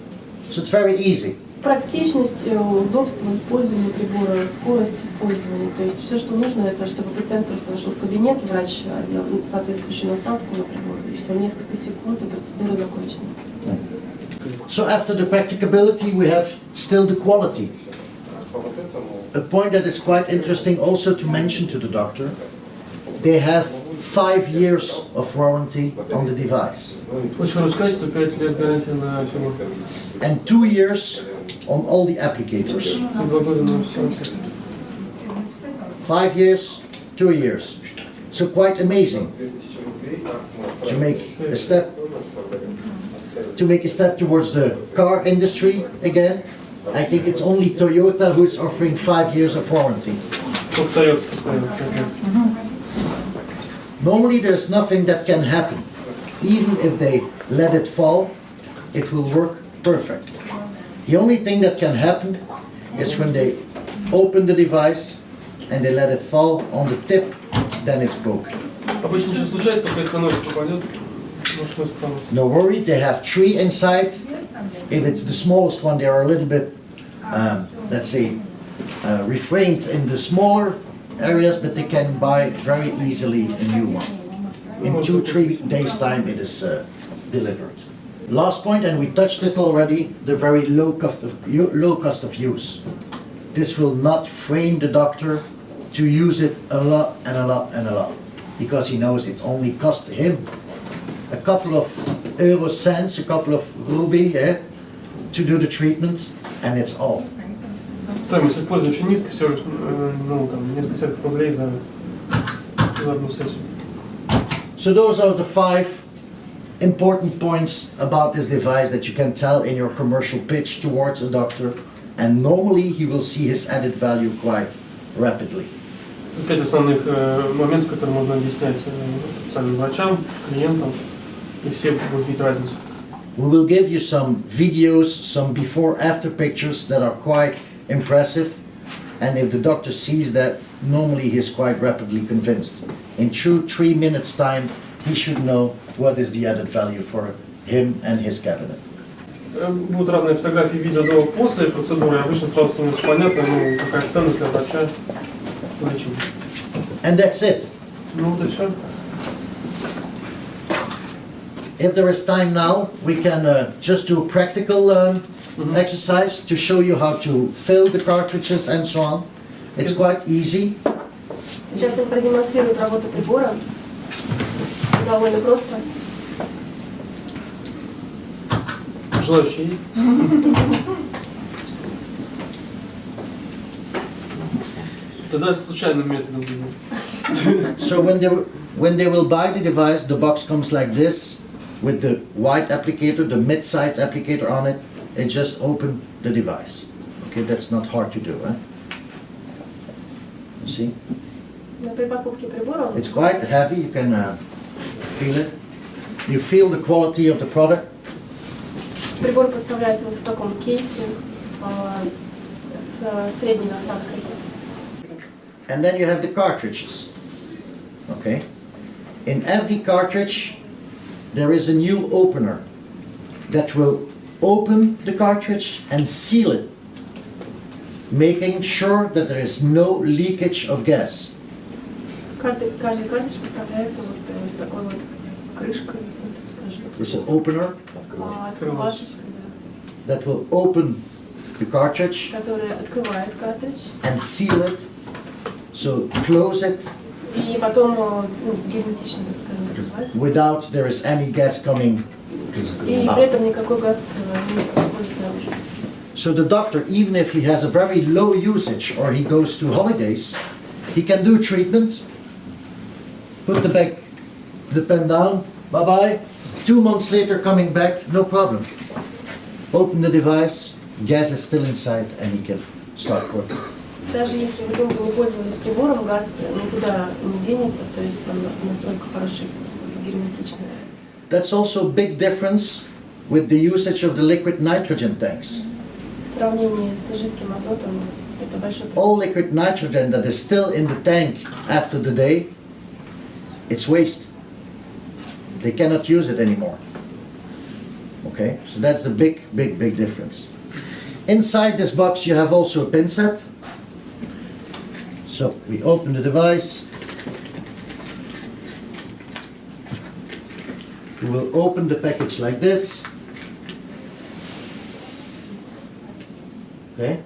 So it's very easy. Практичность, удобство использования прибора, скорость использования. То есть все, что нужно, это чтобы пациент просто вошел в кабинет, врач делал соответствующую насадку на прибор, и все, несколько секунд, и процедура закончена. So after the practicability, we have still the quality. A point that is quite interesting also to mention to the doctor, they have 5 years of warranty on the device. Очень хорошее качество, 5 лет гарантии на фирму. And 2 years on all the applicators. 2 года на все. 5 years, 2 years. So quite amazing to make a step towards the car industry again. I think it's only Toyota who's offering 5 years of warranty. Normally there's nothing that can happen. Even if they let it fall, it will work perfect. The only thing that can happen is when they open the device and they let it fall on the tip, then it's broken. Обычно ничего случается, только если носик попадет, может исправиться. No worry, they have 3 inside. If it's the smallest one, they are a little bit, let's say, refrained in the smaller areas, but they can buy very easily a new one. In 2-3 days time it is delivered. Last point, and we touched it already, the very low cost of use. This will not frame the doctor to use it a lot and a lot and a lot, because he knows it only cost him a couple of euro cents, a couple of ruby, to do the treatment, and it's all. Стоимость использования очень низкая, всего лишь, ну, там, несколько десятков рублей за одну сессию. So those are the 5 important points about this device that you can tell in your commercial pitch towards a doctor, and normally he will see his added value quite rapidly. 5 основных моментов, которые можно объяснять специальным врачам, клиентам, и все будут видеть разницу. We will give you some videos, some before-after pictures that are quite impressive, and if the doctor sees that, normally he is quite rapidly convinced. In 2-3 minutes time, he should know what is the added value for him and his cabinet. Будут разные фотографии, видео до после процедуры, обычно сразу становится понятно, ну, какая ценность для врача. And that's it. Ну вот и все. If there is time now, we can just do a practical exercise to show you how to fill the cartridges and so on. It's quite easy. Сейчас он продемонстрирует работу прибора. Довольно просто. Желающие есть? Тогда случайным методом будет. So when they will buy the device, the box comes like this with the white applicator, the mid-size applicator on it, and just open the device. Okay, that's not hard to do, eh? You see? При покупке прибора It's quite heavy, you can feel it. You feel the quality of the product. прибор поставляется вот в таком кейсе с средней насадкой. And then you have the cartridges. Okay? In every cartridge, there is a new opener that will open the cartridge and seal it, making sure that there is no leakage of gas. Каждый картридж поставляется вот с такой вот крышкой, скажем. It's an opener Открывашечкой, that will open the cartridge который открывает картридж and seal it, so close it и потом герметично, так скажем, закрывает. without there is any gas coming И up. при этом никакой газ не проходит наружу. So the doctor, even if he has a very low usage or he goes to holidays, he can do treatment, put the pen down, bye-bye. 2 months later coming back, no problem. Open the device, gas is still inside and he can start working. Даже если вы долго не пользовались прибором, газ никуда не денется, то есть он настолько хороший, герметичный. That's also a big difference with the usage of the liquid nitrogen tanks. В сравнении с жидким азотом это большой All liquid nitrogen that is still in the tank after the day, it's waste. They cannot use it anymore. Okay, so that's the big difference. Inside this box you have also a pin set. So we open the device. We will open the package like this. Okay,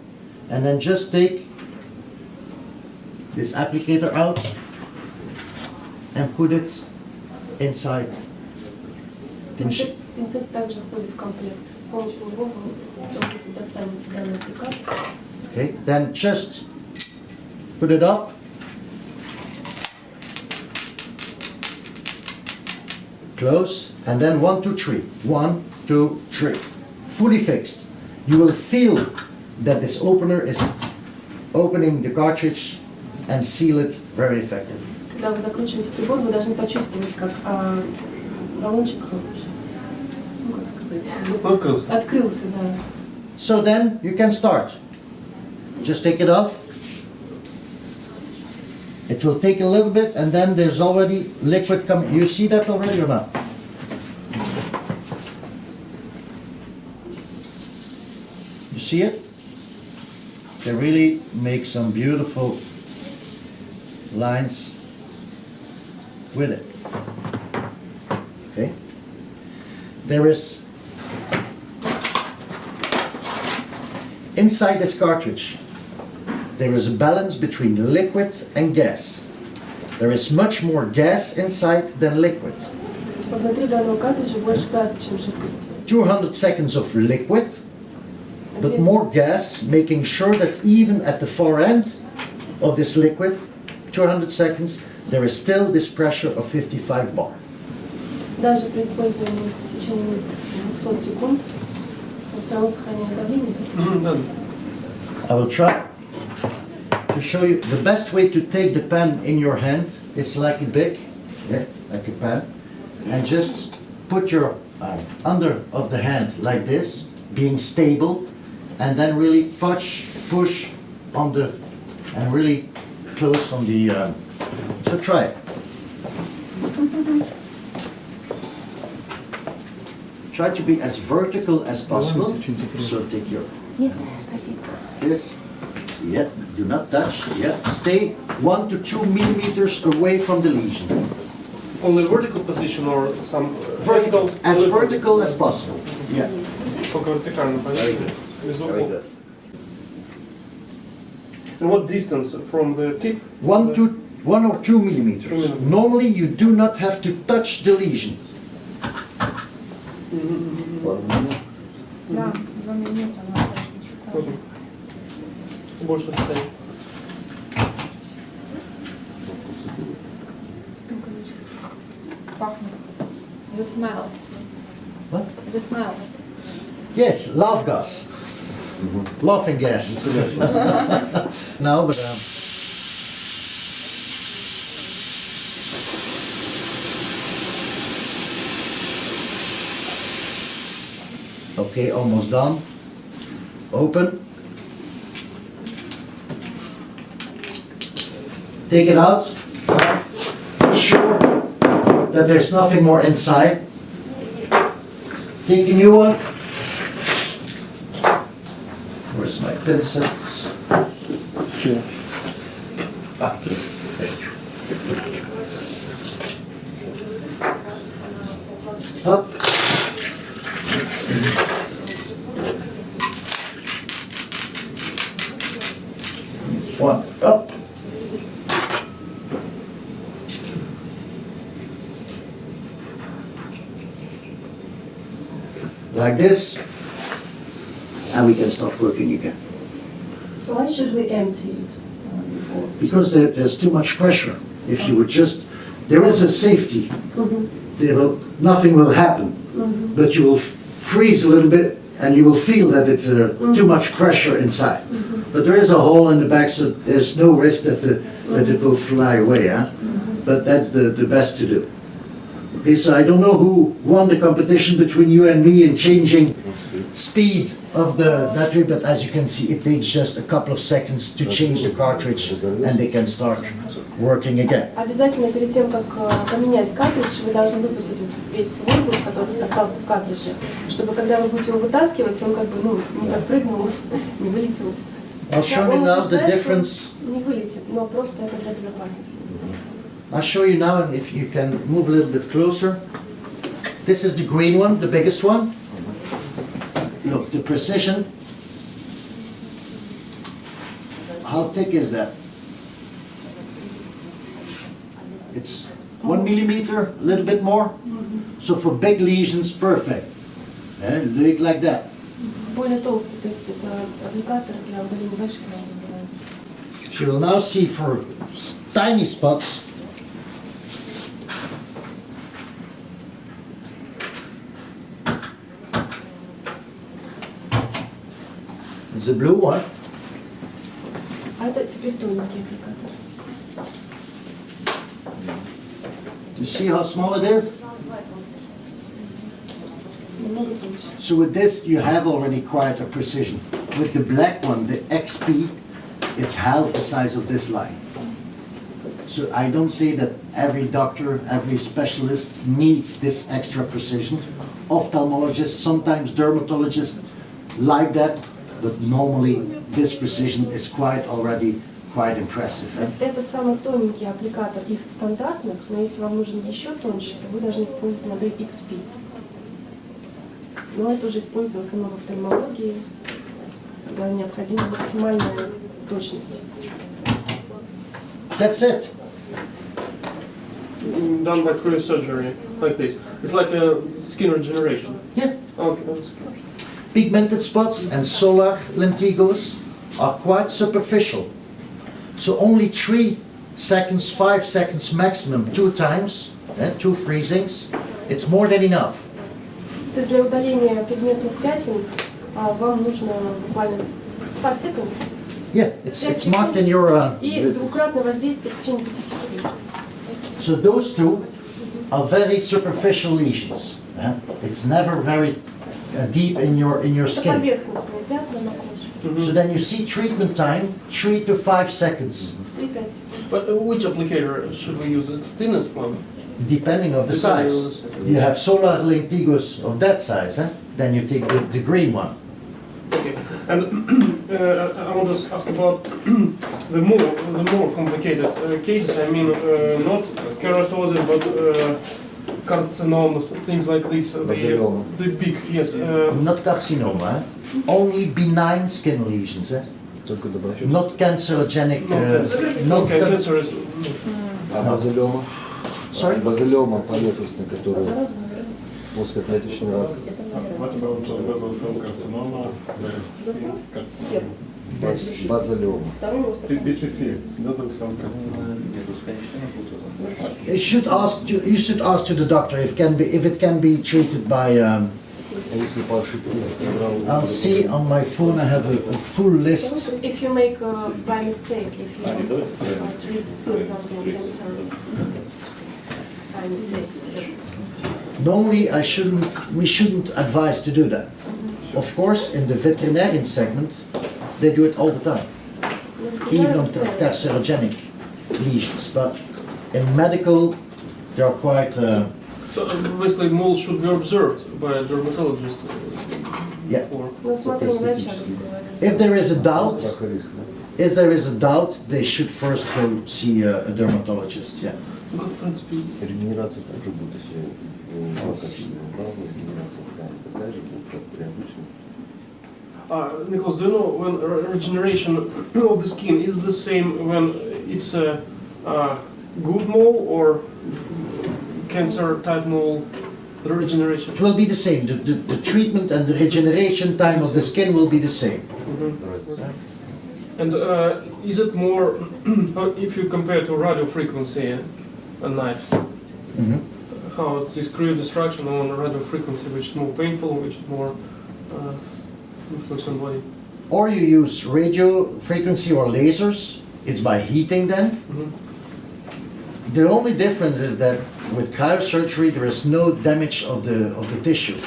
and then just take this applicator out and put it inside. Пинцет также входит в комплект. С помощью него вы с легкостью достанете данный аппликатор. Okay, then just put it up. Close, and then 1, 2, 3. 1, 2, 3. Fully fixed. You will feel that this opener is opening the cartridge and seal it very effectively. Когда вы закручиваете прибор, вы должны почувствовать, как баллончик, ну как сказать, открылся, да. So then you can start. Just take it off. It will take a little bit and then there's already liquid coming. You see that already or not? You see it? They really make some beautiful lines with it. Okay? There is, inside this cartridge, there is a balance between liquid and gas. There is much more gas inside than liquid. Внутри данного картриджа больше газа, чем жидкости. 200 seconds of liquid, but more gas, making sure that even at the far end of this liquid, 200 seconds, there is still this pressure of 55 bar. Даже при использовании в течение 200 секунд мы все равно сохраняем давление. Да. I will try to show you the best way to take the pen in your hand is like a big, like a pen, and just put your under of the hand like this, being stable, and then really push on the, and really close on the, so try it. Try to be as vertical as possible. So take your this. Yeah, do not touch. Yeah, stay 1 to 2 millimeters away from the lesion. Only vertical position or some Vertical, as vertical as possible. Yeah. Только вертикально, Very понятно? good. Без Very углов. good. And what distance from the tip? 1 or 2 millimeters. 2 millimeters. Normally, you do not have to touch the lesion. Да, 2 миллиметра надо Вот. Больше стоит. пахнет. The smell. What? The smell. Yes, laugh gas. Laughing gas. No, but okay, almost done. Open. Take it out. Be sure that there's nothing more inside. Take a new one. Where's my pincers? Here. Ah, yes, thank you. Up. One, up. Like this. And we can stop working again. So why should we empty it before? Because there's too much pressure. If you would just, there is a safety. Nothing will happen, but you will freeze a little bit and you will feel that it's too much pressure inside. But there is a hole in the back, so there's no risk that it will fly away. But that's the best to do. Okay, so I don't know who won the competition between you and me in changing speed of the battery, but as you can see, it takes just a couple of seconds to change the cartridge and they can start working again. Обязательно перед тем, как поменять картридж, вы должны выпустить весь воздух, который остался в картридже, чтобы когда вы будете его вытаскивать, он как бы не подпрыгнул, не вылетел. I'll show you now the difference. Не вылетит, но просто это для безопасности. I'll show you now, and if you can move a little bit closer. This is the green one, the biggest one. Look, the precision. How thick is that? It's 1 millimeter, a little bit more. So for big lesions, perfect. And do it like that. Более толстый, то есть это аппликатор для удаления больших называем. You will now see for tiny spots. It's the blue one. А это теперь тоненький аппликатор. You see how small it is? Немного тоньше. So with this, you have already quite a precision. With the black one, the XP, it's half the size of this line. So I don't say that every doctor, every specialist needs this extra precision. Ophthalmologists, sometimes dermatologists like that, but normally this precision is quite already quite impressive. То есть это самый тоненький аппликатор из стандартных, но если вам нужен еще тоньше, то вы должны использовать модель XP. Но это уже используется в основном в офтальмологии, когда необходима максимальная точность. That's it. Done by cryosurgery, like this. It's like a skin regeneration. Yeah. Okay, that's good. Pigmented spots and solar lentigos are quite superficial. So only 3 seconds, 5 seconds maximum, 2 times, 2 freezings, it's more than enough. То есть для удаления пигментных пятен вам нужно буквально 5 seconds. Yeah, it's marked in your... И двукратное воздействие в течение 5 секунд. So those two are very superficial lesions. It's never very deep in your Это skin. поверхностные пятна на коже. So then you see treatment time 3 to 5 seconds, 3-5 секунд. But which applicator should we use? It's thinnest one. depending of the Depending size. on the size. You have solar lentigos of that size, then you take the green one. Okay. And I want to ask about the more complicated cases. I mean, not keratosis, but carcinomas, things like this. Basiloma. The big, yes. Not carcinoma, only benign skin lesions, Только доброчет. not cancerogenic. Okay, cancer is. А базилема? Sorry? Базилема поверхностная, которая плоскоклеточный рак. What about basal cell carcinoma? Carcinoma. Базилема. BCC, basal cell carcinoma. You should ask to the doctor if it can be treated by. А если по ошибке брал... I'll see on my phone. I have a full list. If you make by mistake, if you treat, for example, cancer by mistake. Normally, we shouldn't advise to do that. Of course, in the veterinarian segment, they do it all the time, even on carcinogenic lesions. But in medical, they are quite. So basically, moles should be observed by a dermatologist. Yeah. Or Ну, смотрим врача, как говорят. If there is a doubt, Страх и риск, да? if there is a doubt, they should first go see a dermatologist. Yeah. ну, в принципе, Регенерация также будет, если качественно брал, регенерация такая же будет, как при обычном. Nicholas, do you know when regeneration of the skin is the same when it's a good mole or cancer type mole? The regeneration. It will be the same. The treatment and the regeneration time of the skin will be the same. And is it more if you compare to radio frequency knives? Mhm. How it's this cryo destruction on radio frequency, which is more painful, which is more influence on body. Or you use radio frequency or lasers. It's by heating then. The only difference is that with cryosurgery there is no damage of the tissue.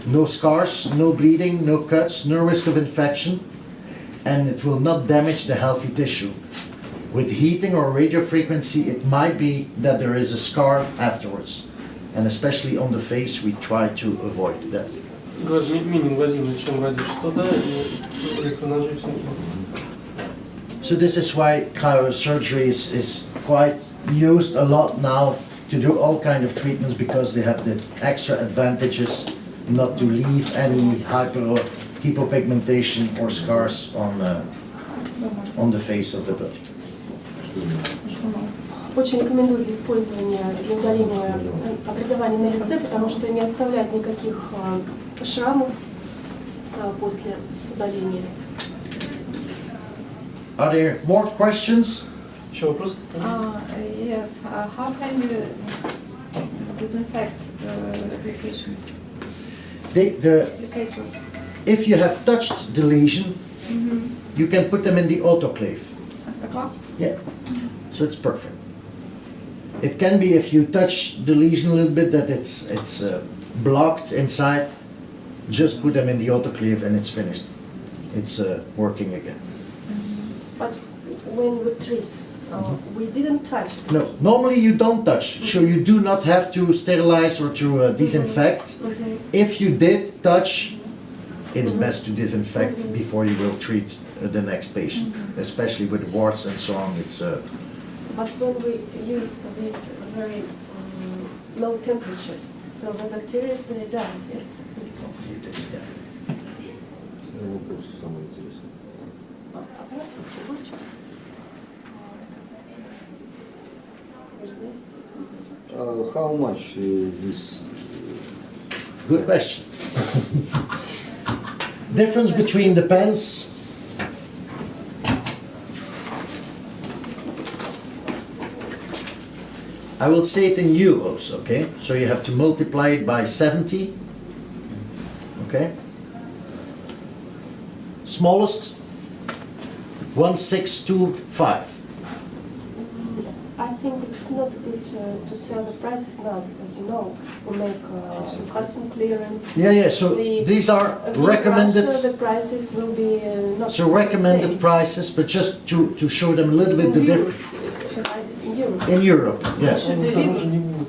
No scars, no bleeding, no cuts, no risk of infection, and it will not damage the healthy tissue. With heating or radio frequency, it might be that there is a scar afterwards. And especially on the face, we try to avoid that. Мини-инвазивная, чем радиочастота и электроножи. So this is why cryosurgery is quite used a lot now to do all kind of treatments, because they have the extra advantages not to leave any hypopigmentation or scars on the face of the body. Очень рекомендую для использования, для удаления образований на лице, потому что не оставляет никаких шрамов после удаления. Are there more questions? Еще вопрос? Yes. How can you disinfect the applications? Applicators. If you have touched the lesion, you can put them in the autoclave. Yeah, so it's perfect. It can be if you touch the lesion a little bit that it's blocked inside, just put them in the autoclave and it's finished. It's working again. But when we treat, we didn't touch. No, normally you don't touch, so you do not have to sterilize or to disinfect. If you did touch, it's best to disinfect before you will treat the next patient, especially with warts and so on. It's But when we use these very low temperatures, so the bacteria die, yes. yeah. Самый вопрос самый интересный. How much this? Good question. Difference between the pens. I will say it in euros, okay? So you have to multiply it by 70, okay? Smallest, 1625. I think it's not good to tell the prices now because we make custom clearance. Yeah, so these are recommended. Russia, the prices will be not So recommended the same. prices, but just to show them a little bit the difference. The prices in Europe. In Europe, yes. You should Дороже не будет.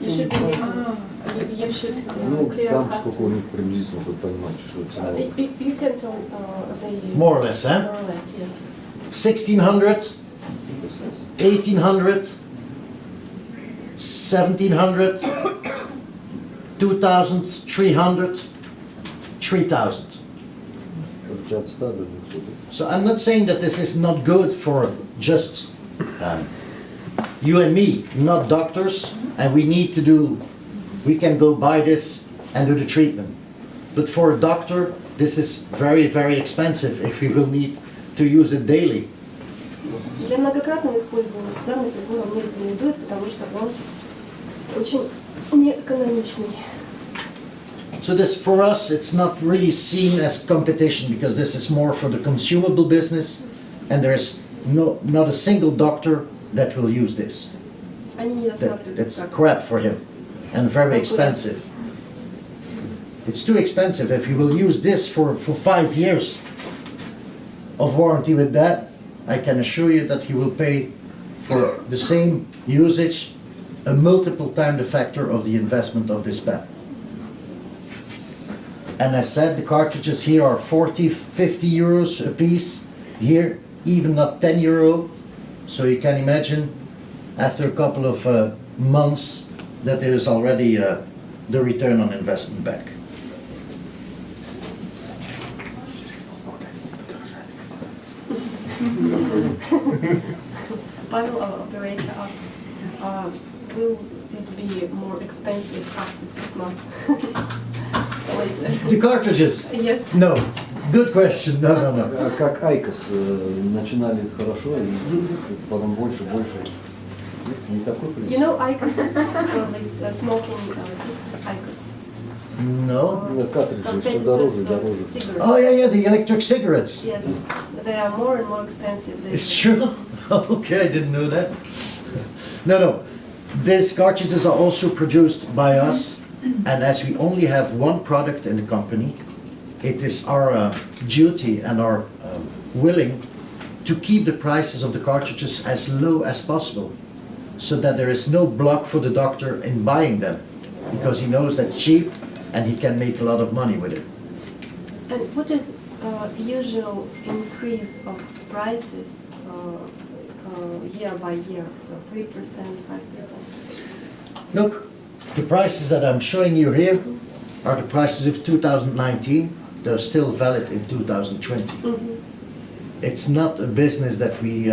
You should you should Ну, clear там сколько у них customs. приблизительно, чтобы понимать, что цена. You can tell the More or less, eh? more or less, yes. 1600, 1800, 1700, 2300, 3000. Короче, от 100 до 200. So I'm not saying that this is not good for just you and me, not doctors, and we can go buy this and do the treatment. But for a doctor, this is very, very expensive if we will need to use it daily. Для многократного использования данный прибор он не рекомендует, потому что он очень неэкономичный. So this, for us, it's not really seen as competition because this is more for the consumable business, and there's not a single doctor that will use this. Они не рассматривают That's как crap for him and very expensive. It's too expensive. If you will use this for 5 years of warranty with that, I can assure you that he will pay for the same usage a multiple time the factor of the investment of this pen. And as said, the cartridges here are 40, 50 euros a piece. Here, even not 10 euro. So you can imagine, after a couple of months, that there is already the return on investment back. Pavel, our operator, asks, will it be more expensive after 6 months? Later. The cartridges? Yes. No. Good question. No. А как Айкос начинали хорошо, и потом больше. Не такой принцип. You know IQOS, so this smoking tips, IQOS. No. Картриджи все дороже и дороже. Cigarettes. Oh yeah, the electric cigarettes. Yes, they are more and more expensive. It's true? Okay, I didn't know that. No. These cartridges are also produced by us, and as we only have one product in the company, it is our duty and our willing to keep the prices of the cartridges as low as possible, so that there is no block for the doctor in buying them, because he knows that's cheap and he can make a lot of money with it. And what is usual increase of prices year by year? So 3%, 5%? Look, the prices that I'm showing you here are the prices of 2019. They're still valid in 2020. Mm-hmm. It's not a business that we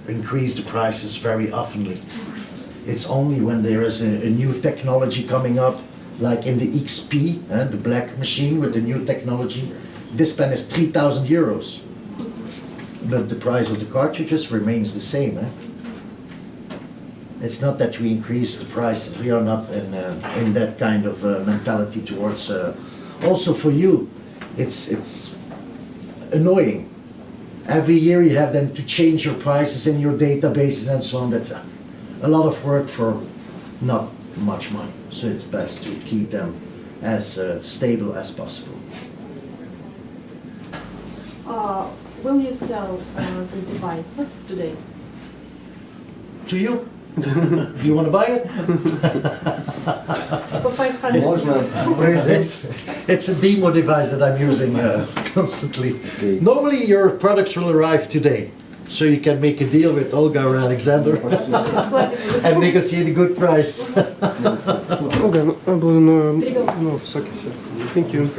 increase the prices very oftenly. It's only when there is a new technology coming up, like in the XP, the black machine with the new technology. This pen is 3,000 euros. But the price of the cartridges remains the same. It's not that we increase the prices. We are not in that kind of mentality towards. Also for you, it's annoying. Every year you have them to change your prices in your databases and so on. That's a lot of work for not much money. So it's best to keep them as stable as possible. Will you sell the device today? To you? Do you want to buy it? For 5 500. Можно It's a demo device that I'm using constantly. Okay. Normally your products will arrive today, so you can make a deal with Olga or Alexander and negotiate a good price. Okay, no, I believe no, no, it's okay. Thank you.